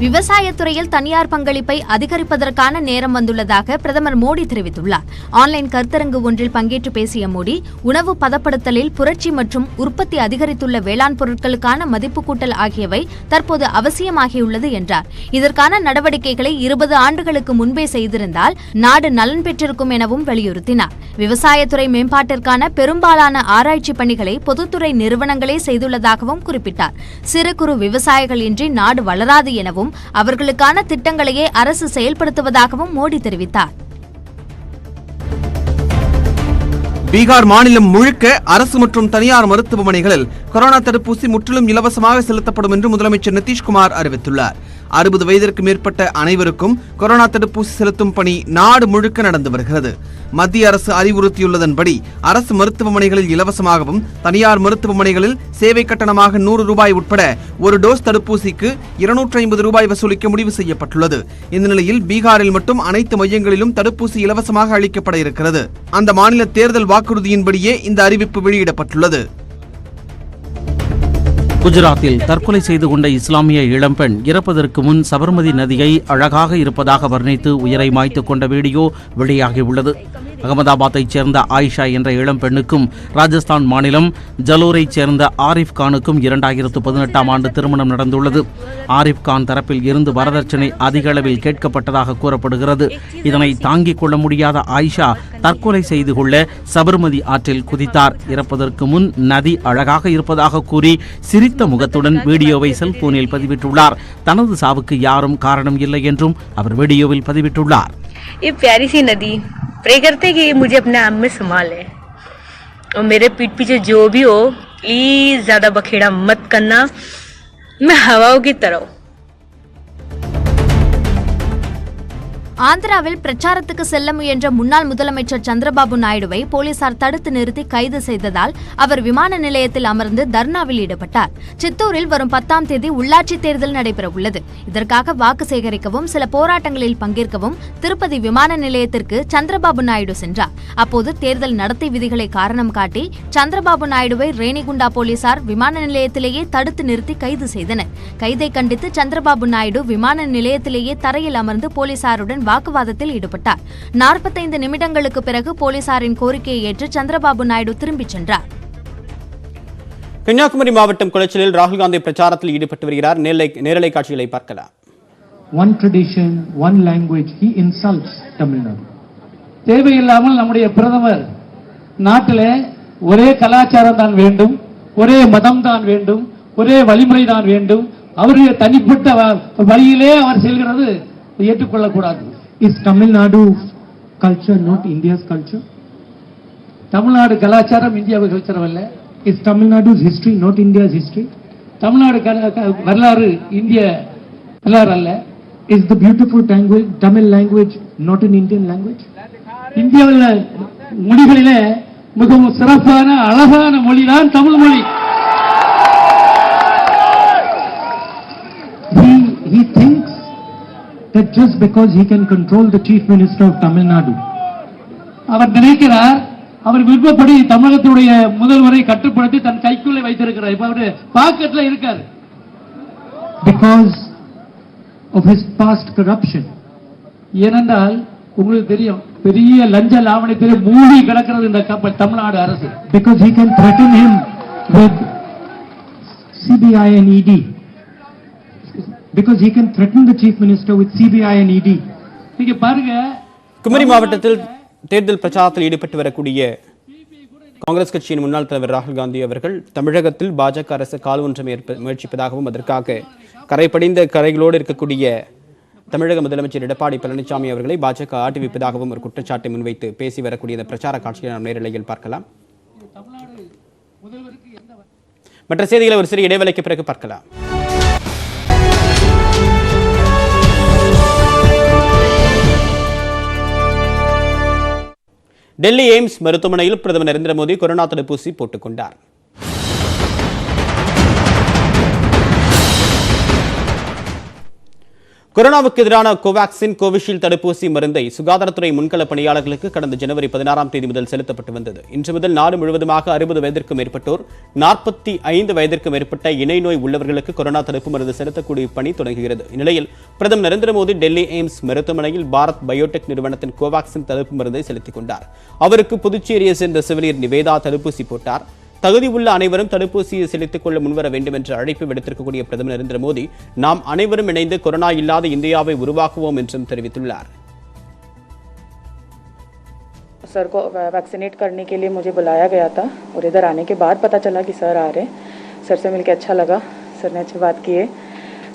விவசாயத்துறையில் தனியார் பங்களிப்பை அதிகரிப்பதற்கான நேரம் வந்துள்ளதாக பிரதமர் மோடி தெரிவித்துள்ளார். ஆன்லைன் கருத்தரங்கு ஒன்றில் பங்கேற்று பேசிய மோடி, உணவு பதப்படுத்தலில் புரட்சி மற்றும் உற்பத்தி அதிகரித்துள்ள வேளாண் பொருட்களுக்கான மதிப்பு கூட்டல் ஆகியவை தற்போது அவசியமாகியுள்ளது என்றார். இதற்கான நடவடிக்கைகளை 20 ஆண்டுகளுக்கு முன்பே செய்திருந்தால் நாடு நலன் பெற்றிருக்கும் எனவும் வலியுறுத்தினார். விவசாயத்துறை மேம்பாட்டிற்கான பெரும்பாலான ஆராய்ச்சி பணிகளை பொதுத்துறை நிறுவனங்களே செய்துள்ளதாகவும் குறிப்பிட்டார். சிறு குறு விவசாயிகள் இன்றி நாடு வளராது எனவும் அவர்களுக்கான திட்டங்களையே அரசு செயல்படுத்துவதாகவும் மோடி தெரிவித்தார். பீகார் மாநிலம் முழுக்க அரசு மற்றும் தனியார் மருத்துவமனைகளில் கொரோனா தடுப்பூசி முற்றிலும் இலவசமாக செலுத்தப்படும் என்று முதலமைச்சர் நிதிஷ்குமார் அறிவித்துள்ளார். 60 வயதிற்கு மேற்பட்ட அனைவருக்கும் கொரோனா தடுப்பூசி செலுத்தும் பணி நாடு முழுக்க நடந்து வருகிறது. மத்திய அரசு அறிவுறுத்தியுள்ளதன்படி அரசு மருத்துவமனைகளில் இலவசமாகவும் தனியார் மருத்துவமனைகளில் சேவை கட்டணமாக 100 ரூபாய் உட்பட ஒரு டோஸ் தடுப்பூசிக்கு 250 ரூபாய் வசூலிக்க முடிவு செய்யப்பட்டுள்ளது. இந்த நிலையில் பீகாரில் மட்டும் அனைத்து மையங்களிலும் தடுப்பூசி இலவசமாக அளிக்கப்பட இருக்கிறது. அந்த மாநில தேர்தல் வாக்குறுதியின்படியே இந்த அறிவிப்பு வெளியிடப்பட்டுள்ளது. குஜராத்தில் தற்கொலை செய்து கொண்ட இஸ்லாமிய இளம்பெண் இறப்பதற்கு முன் சபர்மதி நதியை அழகாக இருப்பதாக வர்ணித்து உயிரை மாய்த்து கொண்ட வீடியோ வெளியாகியுள்ளது. அகமதாபாத்தைச் சேர்ந்த ஆயிஷா என்ற இளம்பெண்ணுக்கும் ராஜஸ்தான் மாநிலம் ஜலோரைச் சேர்ந்த ஆரிஃப் கானுக்கும் 2018ஆம் ஆண்டு திருமணம் நடந்துள்ளது. ஆரிஃப் கான் தரப்பில் இருந்து வரதட்சணை அதிக அளவில் கேட்கப்பட்டதாக கூறப்படுகிறது. இதனை தாங்கிக் கொள்ள முடியாத ஆயிஷா தற்கொலை செய்து கொள்ள சபர்மதி ஆற்றில் குதித்தார். இறப்பதற்கு முன் நதி அழகாக இருப்பதாக கூறி சிரித்த முகத்துடன் வீடியோவை செல்போனில் பதிவிட்டுள்ளார். தனது சாவுக்கு யாரும் காரணம் இல்லை என்றும் அவர் வீடியோவில் பதிவிட்டுள்ளார். ये प्यारी सी नदी प्रे करते कि मुझे अपने आप में संभाल ले और मेरे पीठ पीछे जो भी हो प्लीज ज्यादा बखेड़ा मत करना, मैं हवाओं की तरह. ஆந்திராவில் பிரச்சாரத்துக்கு செல்ல முயன்ற முன்னாள் முதலமைச்சர் சந்திரபாபு நாயுடுவை போலீசார் தடுத்து நிறுத்தி கைது செய்ததால் அவர் விமான நிலையத்தில் அமர்ந்து தர்ணாவில் ஈடுபட்டார். சித்தூரில் வரும் 10ஆம் தேதி உள்ளாட்சி தேர்தல் நடைபெற உள்ளது. இதற்காக வாக்கு சேகரிக்கவும் சில போராட்டங்களில் பங்கேற்கவும் திருப்பதி விமான நிலையத்திற்கு சந்திரபாபு நாயுடு சென்றார். அப்போது தேர்தல் நடத்தை விதிகளை காரணம் காட்டி சந்திரபாபு நாயுடுவை ரேணிகுண்டா போலீசார் விமான நிலையத்திலேயே தடுத்து நிறுத்தி கைது செய்தனர். கைதை கண்டித்து சந்திரபாபு நாயுடு விமான நிலையத்திலேயே தரையில் அமர்ந்து போலீசாருடன் வாக்குவாதத்தில் ஈடுபட்டார். 45 நிமிடங்களுக்கு பிறகு போலீசாரின் கோரிக்கையை ஏற்று சந்திரபாபு நாயுடு திரும்பிச் சென்றார். கன்னியாகுமரி மாவட்டம் குளச்சலில் ராகுல் காந்தி பிரச்சாரத்தில் ஈடுபட்டு வருகிறார். நேரலை காட்சிகளை பார்க்கலாம். One tradition, one language, he insults Tamil Nadu. தேவையில்லாமல் நம்முடைய பிரதமர் நாட்டிலே ஒரே கலாச்சாரம் தான் வேண்டும், ஒரே மதம் தான் வேண்டும், ஒரே வழிமுறை தான் வேண்டும், அவருடைய தனிப்பட்ட வழியிலே அவர் செல்கிறது ஏற்றுக்கொள்ளக்கூடாது. Is Tamil Nadu culture not India's culture? Tamil Nadu கலாச்சாரம் இந்தியாவின் கலாச்சாரம் அல்ல. Is Tamil Nadu's history not India's history? Tamil Nadu வரலாறு இந்திய வரலாறு அல்ல. Is the beautiful Tamil language not an Indian language? இந்தியாவில் மொழிகளிலே மிகவும் சிறப்பான அழகான மொழிதான் தமிழ் மொழி. He thinks that just because he can control the chief minister of Tamil Nadu, அவர் நினைக்கிறார் அவர் விருப்பப்படி தமிழகத்துடைய முதல்வரை கட்டுப்படுத்தி தன் கைக்குள்ளே வைத்திருக்கிறார். இப்ப அவரு பாக்கெட்ல இருக்கார். Because of his past corruption. ஏனென்றால் உங்களுக்கு தெரியும் பெரிய லஞ்ச லாவணத்தில் மூடி கிடக்கிறது இந்த தமிழ்நாடு அரசு. Because he can threaten him with CBI and ED. Because he can threaten the chief minister with CBI and ED. நீங்க பாருங்க, குமரி மாவட்டத்தில் தேர்தல் பிரச்சாரத்தில் ஈடுபட்டு வரக்கூடிய காங்கிரஸ் கட்சியின் முன்னாள் தலைவர் ராகுல் காந்தி அவர்கள் தமிழகத்தில் பாஜக அரசு கால் ஒன்றை முயற்சிப்பதாகவும் அதற்காக கரைப்படிந்த கரைகளோடு இருக்கக்கூடிய தமிழக முதலமைச்சர் எடப்பாடி பழனிசாமி அவர்களை பாஜக ஆட்டிவிப்பதாகவும் ஒரு குற்றச்சாட்டை முன்வைத்து பேசி வரக்கூடிய இந்த பிரச்சார காட்சியை நாம் நேரலையில் பார்க்கலாம். தமிழ்நாடு முதல்வருக்கு எந்த மற்ற செய்திகளை ஒரு சிறிய இடைவேளைக்கு பிறகு பார்க்கலாம். டெல்லி எய்ம்ஸ் மருத்துவமனையில் பிரதமர் நரேந்திர மோடி கொரோனா தடுப்பூசி போட்டுக் கொண்டார். கொரோனாவுக்கு எதிரான கோவாக்சின் கோவிஷீல்டு தடுப்பூசி மருந்தை சுகாதாரத்துறை முன்கள பணியாளர்களுக்கு கடந்த ஜனவரி 16ஆம் தேதி முதல் செலுத்தப்பட்டு வந்தது. இன்று முதல் நாடு முழுவதுமாக 60 வயதிற்கும் மேற்பட்டோர் 45 வயதிற்கும் மேற்பட்ட இணை நோய் உள்ளவர்களுக்கு கொரோனா தடுப்பு மருந்து செலுத்தக்கூடிய பணி தொடங்குகிறது. இந்நிலையில் பிரதமர் நரேந்திர மோடி டெல்லி எய்ம்ஸ் மருத்துவமனையில் பாரத் பயோடெக் நிறுவனத்தின் கோவாக்சின் தடுப்பு மருந்தை செலுத்திக் கொண்டார். அவருக்கு புதுச்சேரியை சேர்ந்த செவிலியர் நிவேதா தடுப்பூசி போட்டார். தகுதி உள்ள அனைவரும் தடுப்பூசியை செலுத்திக் கொள்ள முன்வர வேண்டும் என்ற அழைப்பு விடுத்திருக்கக்கூடிய பிரதமர் நரேந்திர மோடி நாம் அனைவரும் இணைந்து கொரோனா இல்லாத இந்தியாவை உருவாக்குவோம் என்றும் தெரிவித்துள்ளார். सर को वैक्सीनेट करने के लिए मुझे बुलाया गया था और इधर आने के बाद पता चला कि सर आ रहे हैं. सर से मिलकर अच्छा लगा. सर ने अच्छी बात की है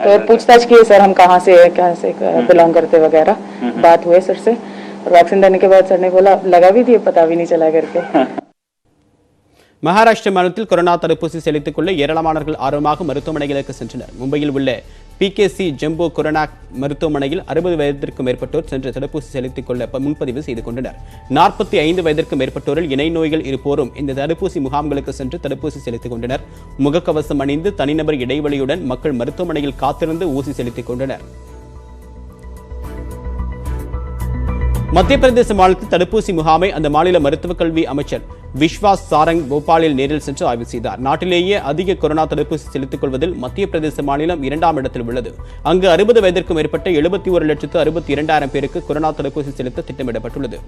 तो पूछताछ की सर हम कहाँ से बिलोंग करते वगैरह बात हुए सर से. और वैक्सीन देने के बाद सर ने बोला लगा भी दिए पता भी नहीं चला करके. மகாராஷ்டிர மாநிலத்தில் கொரோனா தடுப்பூசி செலுத்திக் கொள்ள ஏராளமானவர்கள் ஆர்வமாக மருத்துவமனைகளுக்கு சென்றனர். மும்பையில் உள்ள PKC ஜம்போ கொரோனா மருத்துவமனையில் 60 வயதிற்கும் மேற்பட்டோர் சென்று தடுப்பூசி செலுத்திக் கொள்ள முன்பதிவு செய்து கொண்டனர். 45 வயதிற்கும் மேற்பட்டோரில் இணை நோய்கள் இருப்போரும் இந்த தடுப்பூசி முகாம்களுக்கு சென்று தடுப்பூசி செலுத்திக் கொண்டனர். முகக்கவசம் அணிந்து தனிநபர் இடைவெளியுடன் மக்கள் மருத்துவமனையில் காத்திருந்து ஊசி செலுத்திக் கொண்டனர். மத்திய பிரதேச மாநிலத்தில் தடுப்பூசி முகாமை அந்த மாநில மருத்துவக் கல்வி அமைச்சர் விஸ்வாஸ் சாரங் போபாலில் நேரில் சென்று ஆய்வு செய்தார். நாட்டிலேயே அதிக கொரோனா தடுப்பூசி செலுத்திக் கொள்வதில் மத்திய பிரதேச மாநிலம் 2ஆம் இடத்தில் உள்ளது. அங்கு 60 வயதிற்கும் மேற்பட்ட 71,62,000 பேருக்கு கொரோனா தடுப்பூசி செலுத்த திட்டமிடப்பட்டுள்ளது.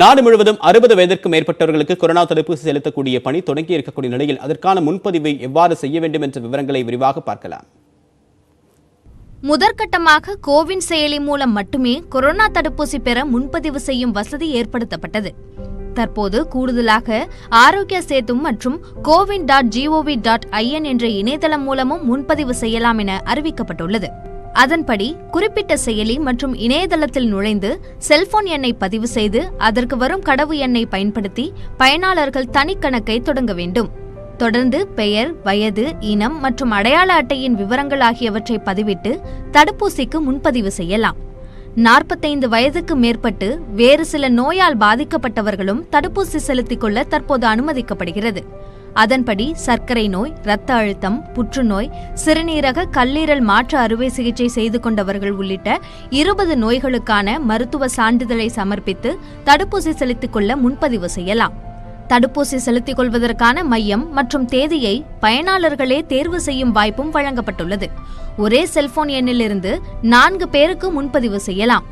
நாடு முழுவதும் 60 வயதிற்கும் மேற்பட்டவர்களுக்கு கொரோனா தடுப்பூசி செலுத்தக்கூடிய பணி தொடங்கி இருக்கக்கூடிய நிலையில் அதற்கான முன்பதிவை எவ்வாறு செய்ய வேண்டும் என்ற விவரங்களை விரிவாக பார்க்கலாம். முதற்கட்டமாக கோவின் செயலி மூலம் மட்டுமே கொரோனா தடுப்பூசி பெற முன்பதிவு செய்யும் வசதி ஏற்படுத்தப்பட்டது. தற்போது கூடுதலாக ஆரோக்கிய சேது மற்றும் cowin.gov.in என்ற இணையதளம் மூலமும் முன்பதிவு செய்யலாம் என அறிவிக்கப்பட்டுள்ளது. அதன்படி குறிப்பிட்ட செயலி மற்றும் இணையதளத்தில் நுழைந்து செல்போன் எண்ணை பதிவு செய்து அதற்கு வரும் கடவு எண்ணை பயன்படுத்தி பயனாளர்கள் தனிக்கணக்கை தொடங்க வேண்டும். தொடர்ந்து பெயர், வயது, இனம் மற்றும் அடையாள அட்டையின் விவரங்கள் ஆகியவற்றை பதிவிட்டு தடுப்பூசிக்கு முன்பதிவு செய்யலாம். 45 வயதுக்கு மேற்பட்டு வேறு சில நோயால் பாதிக்கப்பட்டவர்களும் தடுப்பூசி செலுத்திக் கொள்ள தற்போது அனுமதிக்கப்படுகிறது. அதன்படி சர்க்கரை நோய், இரத்த அழுத்தம், புற்றுநோய், சிறுநீரக கல்லீரல் மாற்று அறுவை சிகிச்சை செய்து கொண்டவர்கள் உள்ளிட்ட 20 நோய்களுக்கான மருத்துவ சான்றிதழை சமர்ப்பித்து தடுப்பூசி செலுத்திக் கொள்ள முன்பதிவு செய்யலாம். தடுப்பூசி செலுத்திக் கொள்வதற்கான மையம் மற்றும் தேதியை பயனாளர்களே தேர்வு செய்யும் வாய்ப்பும் வழங்கப்பட்டுள்ளது. ஒரே செல்போன் எண்ணிலிருந்து 4 பேருக்கு முன்பதிவு செய்யலாம்.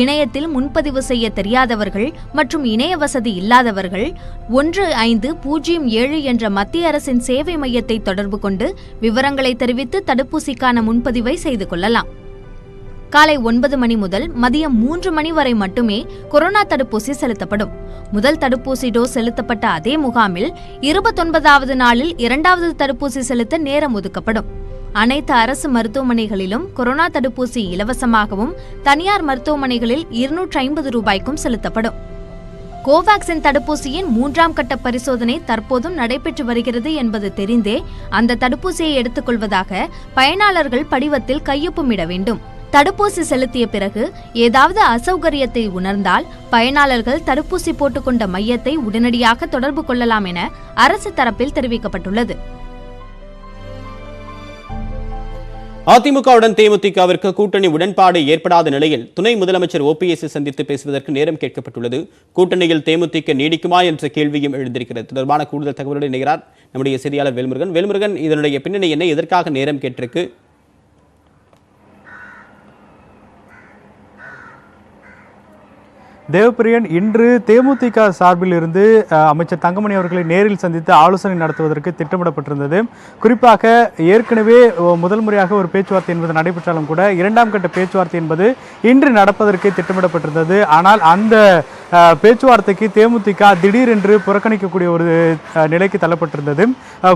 இணையத்தில் முன்பதிவு செய்ய தெரியாதவர்கள் மற்றும் இணைய வசதி இல்லாதவர்கள் 1507 என்ற மத்திய அரசின் சேவை மையத்தை தொடர்பு கொண்டு விவரங்களை தெரிவித்து தடுப்பூசிக்கான முன்பதிவை செய்து கொள்ளலாம். காலை 9 மணி முதல் மதியம் 3 மணி வரை மட்டுமே கொரோனா தடுப்பூசி செலுத்தப்படும். முதல் தடுப்பூசி டோஸ் செலுத்தப்பட்ட அதே முகாமில் 29வது நாளில் 2வது தடுப்பூசி செலுத்த நேரம் ஒதுக்கப்படும். அனைத்து அரசு மருத்துவமனைகளிலும் கொரோனா தடுப்பூசி இலவசமாகவும் தனியார் மருத்துவமனைகளில் 250 ரூபாய்க்கும் செலுத்தப்படும். கோவாக்சின் தடுப்பூசியின் 3ஆம் கட்ட பரிசோதனை தற்போதும் நடைபெற்று வருகிறது என்பது தெரிந்தே அந்த தடுப்பூசியை எடுத்துக் கொள்வதாக பயனாளர்கள் படிவத்தில் கையொப்பமிட வேண்டும். தடுப்பூசி செலுத்திய பிறகு ஏதாவது அசௌகரியத்தை உணர்ந்தால் பயனாளர்கள் தடுப்பூசி போட்டுக்கொண்ட மையத்தை உடனடியாக தொடர்பு கொள்ளலாம் என அரசு தரப்பில் தெரிவிக்கப்பட்டுள்ளது. அதிமுகவுடன் தேமுதிகவிற்கு கூட்டணி உடன்பாடு ஏற்படாத நிலையில் துணை முதலமைச்சர் OPS சந்தித்து பேசுவதற்கு நேரம் கேட்கப்பட்டுள்ளது. கூட்டணியில் தேமுதிக நீடிக்குமா என்ற கேள்வியும் எழுந்திருக்கிறது. தொடர்பான கூடுதல் தகவலுடன் இணைகிறார் நம்முடைய செய்தியாளர் வேல்முருகன். வேல்முருகன், இதனுடைய பின்னணி என்ன? எதற்காக நேரம் கேட்டிருக்கு? தேவப்பிரியன், இன்று தேமுதிக சார்பில் இருந்து அமைச்சர் தங்கமணி அவர்களை நேரில் சந்தித்து ஆலோசனை நடத்துவதற்கு திட்டமிடப்பட்டிருந்தது. குறிப்பாக ஏற்கனவே முதல் முறையாக ஒரு பேச்சுவார்த்தை என்பது நடைபெற்றாலும் கூட 2ஆம் கட்ட பேச்சுவார்த்தை என்பது இன்று நடப்பதற்கு திட்டமிடப்பட்டிருந்தது. ஆனால் அந்த பேச்சுவார்த்தைக்கு தேமுதிக திடீரென்று புறக்கணிக்கக்கூடிய ஒரு நிலைக்கு தள்ளப்பட்டிருந்தது.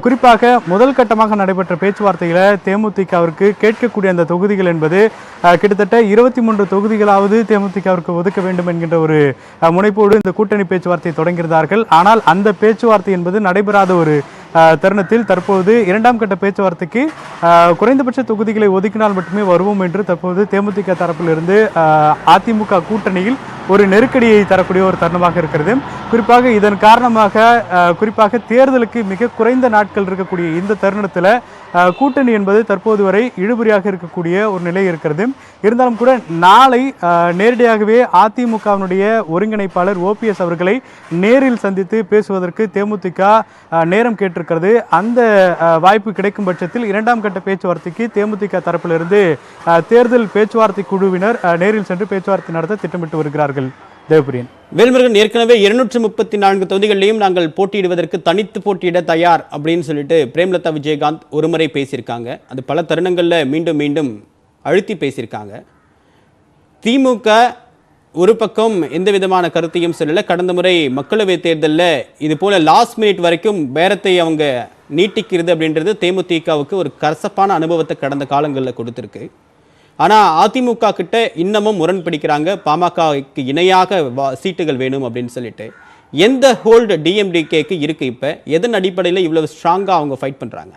குறிப்பாக முதல் கட்டமாக நடைபெற்ற பேச்சுவார்த்தையில் தேமுதிகவிற்கு கேட்கக்கூடிய அந்த தொகுதிகள் என்பது கிட்டத்தட்ட 23 தொகுதிகளாவது தேமுதிகவிற்கு ஒதுக்க வேண்டும் என்கின்ற ஒரு முனைப்போடு இந்த கூட்டணி பேச்சுவார்த்தை தொடங்கியிருந்தார்கள். ஆனால் அந்த பேச்சுவார்த்தை என்பது நடைபெறாத ஒரு தருணத்தில் தற்போது இரண்டாம் கட்ட பேச்சுவார்த்தைக்கு குறைந்தபட்ச தொகுதிகளை ஒதுக்கினால் மட்டுமே வருவோம் என்று தற்போது தேமுதிக தரப்பிலிருந்து அதிமுக கூட்டணியில் ஒரு நெருக்கடியை தரக்கூடிய ஒரு தருணமாக இருக்கிறது. குறிப்பாக இதன் காரணமாக குறிப்பாக தேர்தலுக்கு மிக குறைந்த நாட்கள் இருக்கக்கூடிய இந்த தருணத்தில் கூட்டணி என்பது தற்போது வரை இழுபறியாக இருக்கக்கூடிய ஒரு நிலை இருக்கிறது. இருந்தாலும் கூட நாளை நேரடியாகவே அதிமுகவினுடைய ஒருங்கிணைப்பாளர் OPS அவர்களை நேரில் சந்தித்து பேசுவதற்கு தேமுதிக நேரம் கேட்டிருக்கிறது. அந்த வாய்ப்பு கிடைக்கும் பட்சத்தில் இரண்டாம் கட்ட பேச்சுவார்த்தைக்கு தேமுதிக தரப்பிலிருந்து தேர்தல் பேச்சுவார்த்தை குழுவினர் நேரில் சென்று பேச்சுவார்த்தை நடத்த திட்டமிட்டு வருகிறார்கள். தேவபிரியன். வேல்முருகன், ஏற்கனவே 234 தொகுதிகளிலையும் நாங்கள் போட்டியிடுவதற்கு தனித்து போட்டியிட தயார் அப்படின்னு சொல்லிட்டு பிரேமலதா விஜயகாந்த் ஒருமுறை பேசியிருக்காங்க. அது பல தருணங்களில் மீண்டும் மீண்டும் அழுத்தி பேசியிருக்காங்க. திமுக ஒரு பக்கம் எந்த விதமான கருத்தையும் சொல்லலை. கடந்த முறை மக்களவைத் தேர்தலில் இது போல லாஸ்ட் மினிட் வரைக்கும் பேரத்தை அவங்க நீட்டிக்கிறது அப்படின்றது தேமுதிகவுக்கு ஒரு கசப்பான அனுபவத்தை கடந்த காலங்களில் கொடுத்துருக்கு. ஆனால் அதிமுக கிட்ட இன்னமும் முரண் பிடிக்கிறாங்க. பாமகவுக்கு இணையாக சீட்டுகள் வேணும் அப்படின்னு சொல்லிட்டு எந்த ஹோல்டு DMDKக்கு இருக்கு? இப்போ எதன் அடிப்படையில் இவ்வளவு ஸ்ட்ராங்காக அவங்க ஃபைட் பண்ணுறாங்க?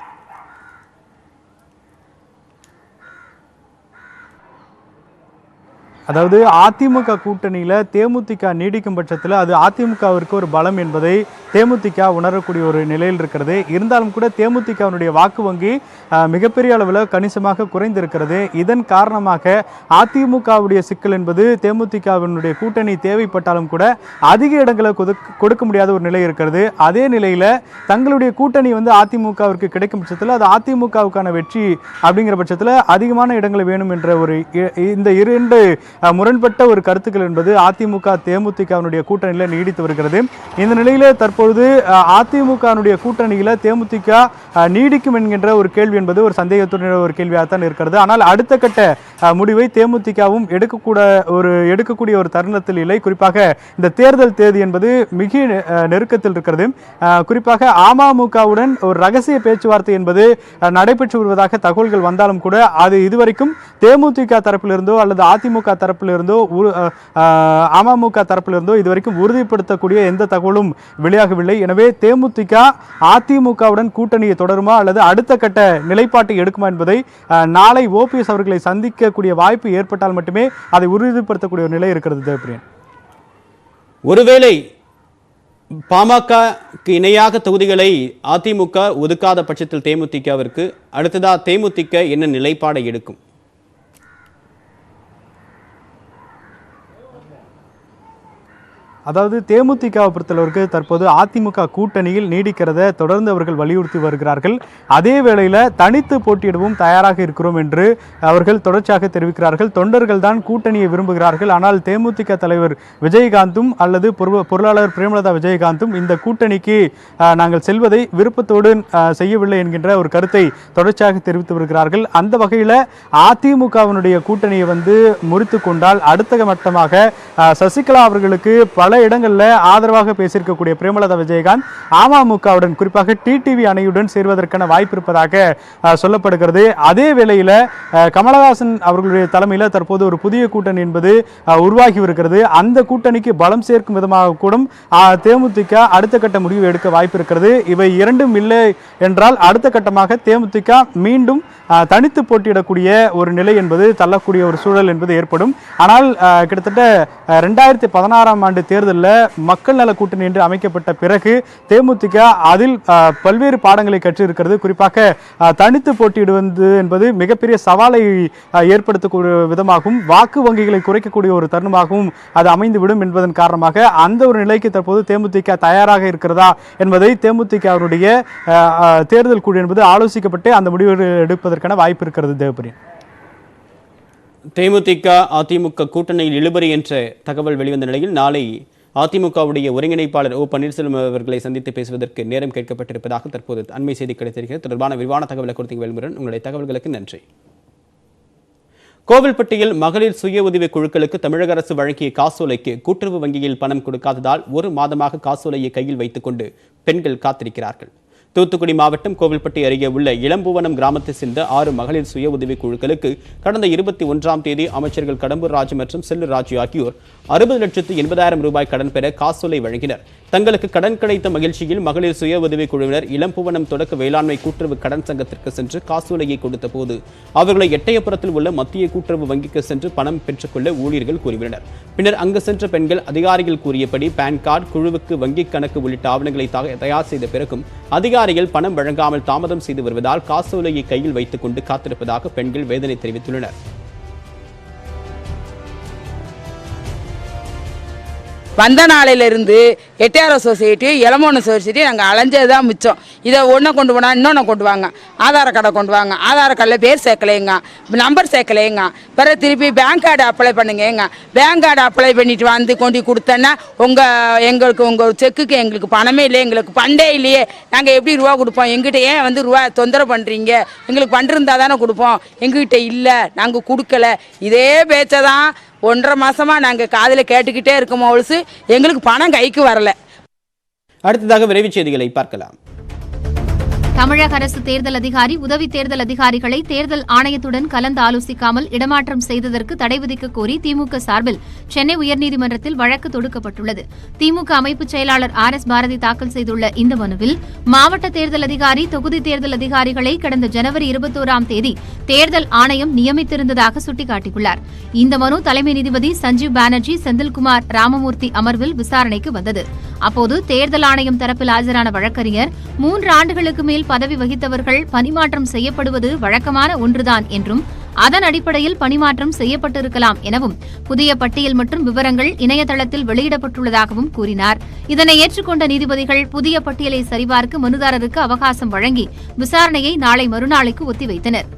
அதாவது அதிமுக கூட்டணியில் தேமுதிக நீடிக்கும் பட்சத்தில் அது அதிமுகவிற்கு ஒரு பலம் என்பதை தேமுதிக உணரக்கூடிய ஒரு நிலையில் இருக்கிறது. இருந்தாலும் கூட தேமுதிகவினுடைய வாக்கு வங்கி மிகப்பெரிய அளவில் கணிசமாக குறைந்திருக்கிறது. இதன் காரணமாக அதிமுகவுடைய சிக்கல் என்பது தேமுதிகவினுடைய கூட்டணி தேவைப்பட்டாலும் கூட அதிக இடங்களை கொடுக்க முடியாத ஒரு நிலை இருக்கிறது. அதே நிலையில் தங்களுடைய கூட்டணி அதிமுகவிற்கு கிடைக்கும் பட்சத்தில் அது அதிமுகவுக்கான வெற்றி அப்படிங்கிற பட்சத்தில் அதிகமான இடங்களை வேணும் என்ற ஒரு இந்த இரண்டு முரண்பட்ட ஒரு கருத்துக்கள் என்பது அதிமுக தேமுதிகவினுடைய கூட்டணியில் நீடித்து வருகிறது. இந்த நிலையில தற்பொழுது அதிமுகவினுடைய கூட்டணியில் தேமுதிக நீடிக்கும் என்கின்ற ஒரு கேள்வி என்பது ஒரு சந்தேகத்துடன் ஒரு கேள்வியாகத்தான் இருக்கிறது. ஆனால் அடுத்த கட்ட முடிவை தேமுதிகவும் எடுக்கக்கூடிய ஒரு தருணத்தில் இல்லை. குறிப்பாக இந்த தேர்தல் தேதி என்பது மிக நெருக்கத்தில் இருக்கிறது. குறிப்பாக அமமுகவுடன் ஒரு ரகசிய பேச்சுவார்த்தை என்பது நடைபெற்று வருவதாக தகவல்கள் வந்தாலும் கூட அது இதுவரைக்கும் தேமுதிக தரப்பிலிருந்தோ அல்லது அதிமுக தரப்பிலிருந்தோ அமமுக தரப்பிலிருந்தோ இதுவரைக்கும் உறுதிப்படுத்தக்கூடிய எந்த தகவலும் வெளியாகவில்லை. எனவே தேமுதிக அதிமுகவுடன் கூட்டணியை தொடருமா அல்லது அடுத்த கட்ட நிலைப்பாட்டை எடுக்குமா என்பதை நாளை OPS அவர்களை சந்திக்கக்கூடிய வாய்ப்பு ஏற்பட்டால் மட்டுமே அதை உறுதிப்படுத்தக்கூடிய ஒரு நிலை இருக்கிறது. தேவபிரியன், ஒருவேளை பாமகக்கு இணையாக தொகுதிகளை அதிமுக ஒதுக்காத பட்சத்தில் தேமுதிகவிற்கு அடுத்ததா தேமுதிக என்ன நிலைப்பாடை எடுக்கும்? அதாவது தேமுதிகவை பொறுத்தளவிற்கு தற்போது அதிமுக கூட்டணியில் நீடிக்கிறத தொடர்ந்து அவர்கள் வலியுறுத்தி வருகிறார்கள். அதே வேளையில் தனித்து போட்டியிடவும் தயாராக இருக்கிறோம் என்று அவர்கள் தொடர்ச்சியாக தெரிவிக்கிறார்கள். தொண்டர்கள் தான் கூட்டணியை விரும்புகிறார்கள். ஆனால் தேமுதிக தலைவர் விஜயகாந்தும் அல்லது பொருளாளர் பிரேமலதா விஜயகாந்தும் இந்த கூட்டணிக்கு நாங்கள் செல்வதை விருப்பத்தோடு செய்யவில்லை என்கின்ற ஒரு கருத்தை தொடர்ச்சியாக தெரிவித்து வருகிறார்கள். அந்த வகையில் அதிமுகவினுடைய கூட்டணியை முறித்து கொண்டால் அடுத்த மட்டமாக சசிகலா அவர்களுக்கு பல இடங்களில் ஆதரவாக பேசியிருக்கக்கூடிய பிரேமலதா விஜயகாந்த் அமமுகவுடன் குறிப்பாக டிடிவி அணையுடன் சேர்வதற்கான வாய்ப்பு இருப்பதாக சொல்லப்படுகிறது. அதே வேளையில் கமலஹாசன் அவர்களுடைய தலைமையில் தற்போது ஒரு புதிய கூட்டணி என்பது உருவாகி வருகிறது. அந்த கூட்டணிக்கு பலம் சேர்க்கும் விதமாக கூட தேமுதிக அடுத்த கட்ட முடிவு எடுக்க வாய்ப்பு இருக்கிறது. இவை இரண்டும் இல்லை என்றால் அடுத்த கட்டமாக தேமுதிக மீண்டும் தனித்து போட்டியிடக்கூடிய ஒரு நிலை என்பது தள்ளக்கூடிய ஒரு சூழல் என்பது ஏற்படும். ஆனால் கிட்டத்தட்ட 2016ஆம் ஆண்டு தேர்தலில் மக்கள் நல கூட்டணி என்று அமைக்கப்பட்ட பிறகு தேமுதிக அதில் பல்வேறு பாடங்களை கற்றிருக்கிறது. குறிப்பாக தனித்து போட்டியிடுவது என்பது மிகப்பெரிய சவாலை ஏற்படுத்தக்கூடிய விதமாகவும் வாக்கு வங்கிகளை குறைக்கக்கூடிய ஒரு தருணமாகவும் அது அமைந்துவிடும் என்பதன் காரணமாக அந்த ஒரு நிலைக்கு தற்போது தேமுதிக தயாராக இருக்கிறதா என்பதை தேமுதிகவுடைய தேர்தல் குழு என்பது ஆலோசிக்கப்பட்டு அந்த முடிவு எடுப்பதற்கான வாய்ப்பு இருக்கிறது. தேவபிரியன், தேமுதிக அதிமுக கூட்டணியில் இழுபறி என்ற தகவல் வெளிவந்த நிலையில் நாளை அதிமுகவுடைய ஒருங்கிணைப்பாளர் பன்னீர்செல்வம் அவர்களை சந்தித்து பேசுவதற்கு நேரம் கேட்கப்பட்டிருப்பதாக தற்போது அண்மை செய்தி கிடைத்திருக்கிறது. தொடர்பான விரிவான தகவலை கொடுத்தீங்க வேல்முருகன். உங்களுடைய தகவல்களுக்கு நன்றி. கோவில்பட்டியில் மகளிர் சுய உதவி குழுக்களுக்கு தமிழக அரசு வழங்கிய காசோலைக்கு கூட்டுறவு வங்கியில் பணம் கொடுக்காததால் 1 மாதமாக காசோலையை கையில் வைத்துக் கொண்டு பெண்கள் காத்திருக்கிறார்கள். தூத்துக்குடி மாவட்டம் கோவில்பட்டி அருகே உள்ள இளம்புவனம் கிராமத்தை சேர்ந்த 6 மகளிர் சுய உதவி குழுக்களுக்கு கடந்த 21ஆம் தேதி அமைச்சர்கள் கடம்பூர் ராஜு மற்றும் செல்லூர் ராஜு ஆகியோர் 60,80,000 ரூபாய் கடன் பெற காசோலை வழங்கினர். தங்களுக்கு கடன் கிடைத்த மகிழ்ச்சியில் மகளிர் சுய உதவி குழுவினர் இளம்புவனம் தொடக்க வேளாண்மை கூட்டுறவு கடன் சங்கத்திற்கு சென்று காசோலையை கொடுத்த போது அவர்களை எட்டயபுரத்தில் உள்ள மத்திய கூட்டுறவு வங்கிக்கு சென்று பணம் பெற்றுக்கொள்ள ஊழியர்கள் கூறியுள்ளனர். பின்னர் அங்கு சென்ற பெண்கள் அதிகாரிகள் கூறியபடி பான் கார்டு, குழுவுக்கு வங்கிக் கணக்கு உள்ளிட்ட ஆவணங்களை தயார் செய்த பிறகும் அதிகாரிகள் பணம் வழங்காமல் தாமதம் செய்து வருவதால் காசோலையை கையில் வைத்துக் கொண்டு காத்திருப்பதாக பெண்கள் வேதனை தெரிவித்துள்ளனர். வந்த நாளையிலிருந்து எட்டயாரம் சொசைட்டி, இளமோன சொசைட்டி நாங்கள் அலைஞ்சது தான் மிச்சம். இதை ஒன்றை கொண்டு போனால் இன்னொன்று கொண்டு வாங்க, ஆதார கார்டை கொண்டு வாங்க, ஆதார கார்டில் பேர் சேர்க்கலைங்க, நம்பர் சேர்க்கலைங்க, பிறகு திருப்பி பேங்க் கார்டு அப்ளை பண்ணுங்க. பேங்க் கார்டு அப்ளை பண்ணிட்டு வந்து கொண்டு கொடுத்தேன்னா எங்களுக்கு உங்கள் செக்குக்கு எங்களுக்கு பணமே இல்லை, எங்களுக்கு பண்டே இல்லையே, நாங்கள் எப்படி ரூபா கொடுப்போம், எங்கிட்ட ஏன் வந்து ரூபா தொந்தரவு பண்ணுறீங்க, எங்களுக்கு பண்ணிருந்தா தானே கொடுப்போம், எங்ககிட்ட இல்லை, நாங்கள் கொடுக்கல. இதே பேச்சை தான் 1.5 மாசமா நாங்கள் காதில் கேட்டுக்கிட்டே இருக்கோம். ஒழுசு எங்களுக்கு பணம் கைக்கு வரல. அடுத்ததாக விரைவுச் செய்திகளை பார்க்கலாம். தமிழக அரசு தேர்தல் அதிகாரி, உதவி தேர்தல் அதிகாரிகளை தேர்தல் ஆணையத்துடன் கலந்து ஆலோசிக்காமல் இடமாற்றம் செய்ததற்கு தடை விதிக்க கோரி திமுக சார்பில் சென்னை உயர்நீதிமன்றத்தில் வழக்கு தொடுக்கப்பட்டுள்ளது. திமுக அமைப்பு செயலாளர் RS பாரதி தாக்கல் செய்துள்ள இந்த மனுவில் மாவட்ட தேர்தல் அதிகாரி, தொகுதி தேர்தல் அதிகாரிகளை கடந்த ஜனவரி 21ஆம் தேதி தேர்தல் ஆணையம் நியமித்திருந்ததாக சுட்டிக்காட்டியுள்ளார். இந்த மனு தலைமை நீதிபதி சஞ்சீவ் பானர்ஜி, செந்தில்குமார் ராமமூர்த்தி அமர்வில் விசாரணைக்கு வந்தது. அப்போது தேர்தல் ஆணையம் தரப்பில் ஆஜரான வழக்கறிஞர் 3 ஆண்டுகளுக்கு மேல் பதவி வகித்தவர்கள் பணிமாற்றம் செய்யப்படுவது வழக்கமான ஒன்றுதான் என்றும் அதன் அடிப்படையில் பணிமாற்றம் செய்யப்பட்டிருக்கலாம் எனவும் புதிய பட்டியல் மற்றும் விவரங்கள் இணையதளத்தில் வெளியிடப்பட்டுள்ளதாகவும் கூறினார். இதனை ஏற்றுக்கொண்ட நீதிபதிகள் புதிய பட்டியலை சரிபார்க்க மனுதாரருக்கு அவகாசம் வழங்கி விசாரணையை நாளை மறுநாளைக்கு ஒத்திவைத்தனர்.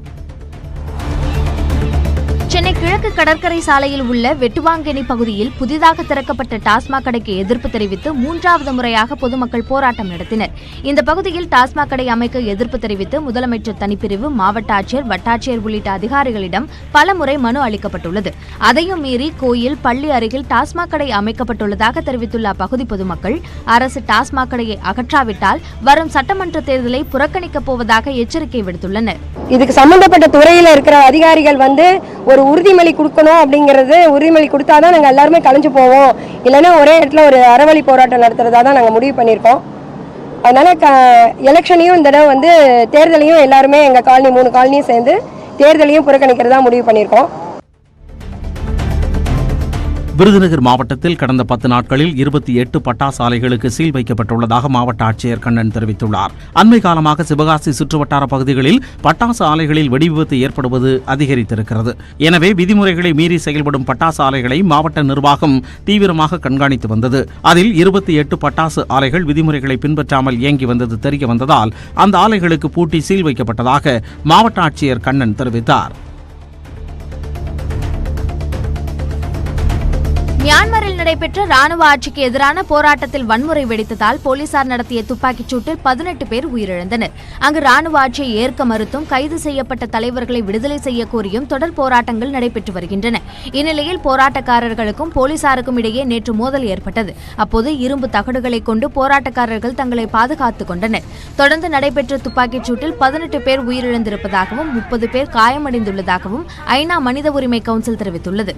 சென்னை கிழக்கு கடற்கரை சாலையில் உள்ள வெட்டுவாங்கேணி பகுதியில் புதிதாக திறக்கப்பட்ட டாஸ்மாக் கடைக்கு எதிர்ப்பு தெரிவித்து 3வது முறையாக பொதுமக்கள் போராட்டம் நடத்தினர். இந்த பகுதியில் டாஸ்மாக் கடை அமைக்க எதிர்ப்பு தெரிவித்து முதலமைச்சர் தனிப்பிரிவு, மாவட்ட ஆட்சியர், வட்டாட்சியர் உள்ளிட்ட அதிகாரிகளிடம் பலமுறை மனு அளிக்கப்பட்டுள்ளது. அதையும் மீறி கோயில், பள்ளி அருகில் டாஸ்மாக் கடை அமைக்கப்பட்டுள்ளதாக தெரிவித்துள்ள அப்பகுதி பொதுமக்கள் அரசு டாஸ்மாக் கடையை அகற்றாவிட்டால் வரும் சட்டமன்ற தேர்தலை புறக்கணிக்கப் போவதாக எச்சரிக்கை விடுத்துள்ளனர். இதுக்கு சம்பந்தப்பட்ட துறையில இருக்கிற அதிகாரிகள் ஒரு உறுதிமொழி கொடுக்கணும். அப்படிங்கிறது உறுதிமொழி கொடுத்தாதான் நாங்கள் எல்லாருமே கலைஞ்சு போவோம், இல்லைன்னா ஒரே இடத்துல ஒரு அறவழி போராட்டம் நடத்துறதா தான் நாங்கள் முடிவு பண்ணியிருக்கோம். அதனால எலெக்ஷனையும் இந்த தடவை தேர்தலையும் எல்லாருமே எங்கள் காலனி 3 காலனியும் சேர்ந்து தேர்தலையும் புறக்கணிக்கிறதா முடிவு பண்ணியிருக்கோம். விருதுநகர் மாவட்டத்தில் கடந்த 10 நாட்களில் 28 பட்டாசு ஆலைகளுக்கு சீல் வைக்கப்பட்டுள்ளதாக மாவட்ட ஆட்சியர் கண்ணன் தெரிவித்துள்ளார். அண்மை காலமாக சிவகாசி சுற்றுவட்டார பகுதிகளில் பட்டாசு ஆலைகளில் வெடிவிபத்து ஏற்படுவது அதிகரித்திருக்கிறது. எனவே விதிமுறைகளை மீறி செயல்படும் பட்டாசு ஆலைகளை மாவட்ட நிர்வாகம் தீவிரமாக கண்காணித்து வந்தது. அதில் 28 பட்டாசு ஆலைகள் விதிமுறைகளை பின்பற்றாமல் இயங்கி வந்தது தெரிய வந்ததால் அந்த ஆலைகளுக்கு பூட்டி சீல் வைக்கப்பட்டதாக மாவட்ட ஆட்சியர் கண்ணன் தெரிவித்தார். மியான்மரில் நடைபெற்ற ராணுவ ஆட்சிக்கு எதிரான போராட்டத்தில் வன்முறை வெடித்ததால் போலீசார் நடத்திய துப்பாக்கிச் சூட்டில் 18 பேர் உயிரிழந்தனர். அங்கு ராணுவ ஆட்சியை ஏற்க மறுத்தும் கைது செய்யப்பட்ட தலைவர்களை விடுதலை செய்ய கோரியும் தொடர் போராட்டங்கள் நடைபெற்று வருகின்றன. இந்நிலையில் போராட்டக்காரர்களுக்கும் போலீசாருக்கும் இடையே நேற்று மோதல் ஏற்பட்டது. அப்போது இரும்பு தகடுகளை கொண்டு போராட்டக்காரர்கள் தங்களை பாதுகாத்துக் கொண்டனர். தொடர்ந்து நடைபெற்ற துப்பாக்கிச் சூட்டில் 18 பேர் உயிரிழந்திருப்பதாகவும் 30 பேர் காயமடைந்துள்ளதாகவும் ஐநா மனித உரிமை கவுன்சில் தெரிவித்துள்ளது.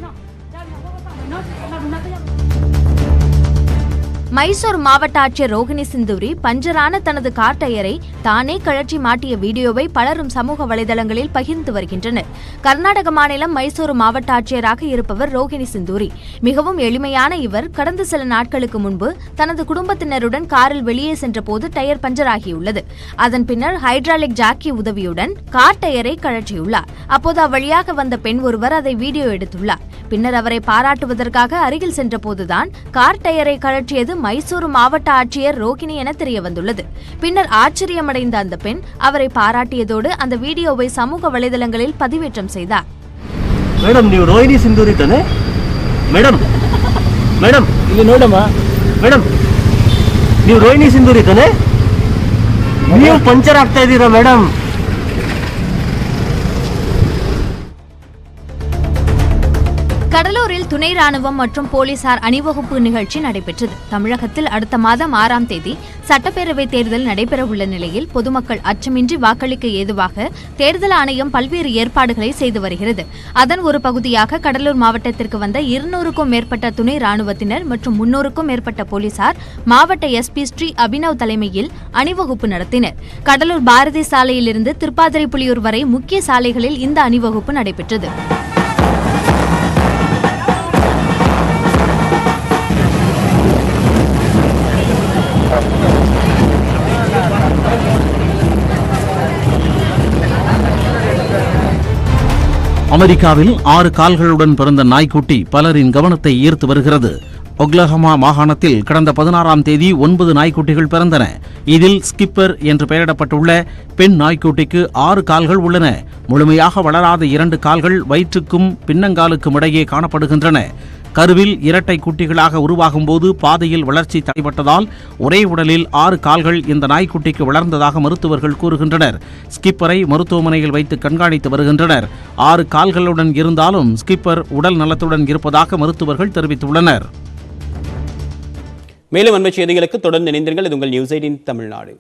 மைசூர் மாவட்ட ஆட்சியர் ரோகிணி சிந்தூரி பஞ்சரான தனது கார் டயரை தானே கழற்றி மாட்டிய வீடியோவை பலரும் சமூக வலைதளங்களில் பகிர்ந்து வருகின்றனர். கர்நாடக மாநிலம் மைசூர் மாவட்ட ஆட்சியராக இருப்பவர் ரோகிணி சிந்தூரி. மிகவும் எளிமையான இவர் கடந்த சில நாட்களுக்கு முன்பு தனது குடும்பத்தினருடன் காரில் வெளியே சென்றபோது டயர் பஞ்சராகியுள்ளது. அதன் பின்னர் ஹைட்ராலிக் ஜாக்கி உதவியுடன் கார் டயரை கழற்றியுள்ளார். அப்போது அவ்வழியாக வந்த பெண் ஒருவர் அதை வீடியோ எடுத்துள்ளார். பின்னர் அவரை பாராட்டுவதற்காக அருகில் சென்றபோதுதான் கார் டயரை கழற்றியது மைசூர் மாவட்ட ஆட்சியர் ரோகிணி என தெரிய வந்துள்ளது. பின்னர் ஆச்சரியமடைந்த அந்த பெண் அவரை பாராட்டியதோடு அந்த வீடியோவை சமூக வலைதளங்களில் பதிவேற்றம் செய்தார். மேடம், ನೀವು ರೋಹಿಣಿ ಸಿಂಧೂರಿ ತಾನೆ? ಮೇಡಮ್ ಮೇಡಮ್ ಇಲ್ಲಿ ನೋಡಮ್ಮ. ಮೇಡಮ್, ನೀವು ರೋಹಿಣಿ ಸಿಂಧೂರಿ ತಾನೆ? ನೀವು ಪಂಚರ್ ಆಗ್ತಾ ಇದ್ದೀರಾ ಮೇಡಮ್? கடலூரில் துணை ராணுவம் மற்றும் போலீசார் அணிவகுப்பு நிகழ்ச்சி நடைபெற்றது. தமிழகத்தில் அடுத்த மாதம் 6ஆம் தேதி சட்டப்பேரவைத் தேர்தல் நடைபெறவுள்ள நிலையில் பொதுமக்கள் அச்சமின்றி வாக்களிக்க ஏதுவாக தேர்தல் ஆணையம் பல்வேறு ஏற்பாடுகளை செய்து வருகிறது. அதன் ஒரு பகுதியாக கடலூர் மாவட்டத்திற்கு வந்த 200க்கும் மேற்பட்ட துணை ராணுவத்தினர் மற்றும் 300க்கும் மேற்பட்ட போலீசார் மாவட்ட எஸ்பி ஸ்ரீ அபினவ் தலைமையில் அணிவகுப்பு நடத்தினர். கடலூர் பாரதி சாலையிலிருந்து திருப்பாதிரைப்புலியூர் வரை முக்கிய சாலைகளில் இந்த அணிவகுப்பு நடைபெற்றது. அமெரிக்காவில் 6 கால்களுடன் பிறந்த நாய்க்குட்டி பலரின் கவனத்தை ஈர்த்து வருகிறது. ஒக்லஹோமா மாகாணத்தில் கடந்த 16ஆம் தேதி 9 நாய்க்குட்டிகள் பிறந்தன. இதில் ஸ்கிப்பர் என்று பெயரிடப்பட்டுள்ள பெண் நாய்க்குட்டிக்கு 6 கால்கள் உள்ளன. முழுமையாக வளராத 2 கால்கள் வயிற்றுக்கும் பின்னங்காலுக்கும் இடையே காணப்படுகின்றன. கருவில் இரட்டை குட்டிகளாக உருவாகும் போது பாதையில் வளர்ச்சி தடைபட்டதால் ஒரே உடலில் 6 கால்கள் இந்த நாய்க்குட்டிக்கு வளர்ந்ததாக மருத்துவர்கள் கூறுகின்றனர். ஸ்கிப்பரை மருத்துவமனையில் வைத்து கண்காணித்து வருகின்றனர். 6 கால்களுடன் இருந்தாலும் ஸ்கிப்பர் உடல் நலத்துடன் இருப்பதாக மருத்துவர்கள் தெரிவித்துள்ளனர். மேலும் அண்மை செய்திகளுக்கு தொடர்ந்து இணைந்தீர்கள். இது உங்கள் நியூஸ் 18 தமிழ்நாடு.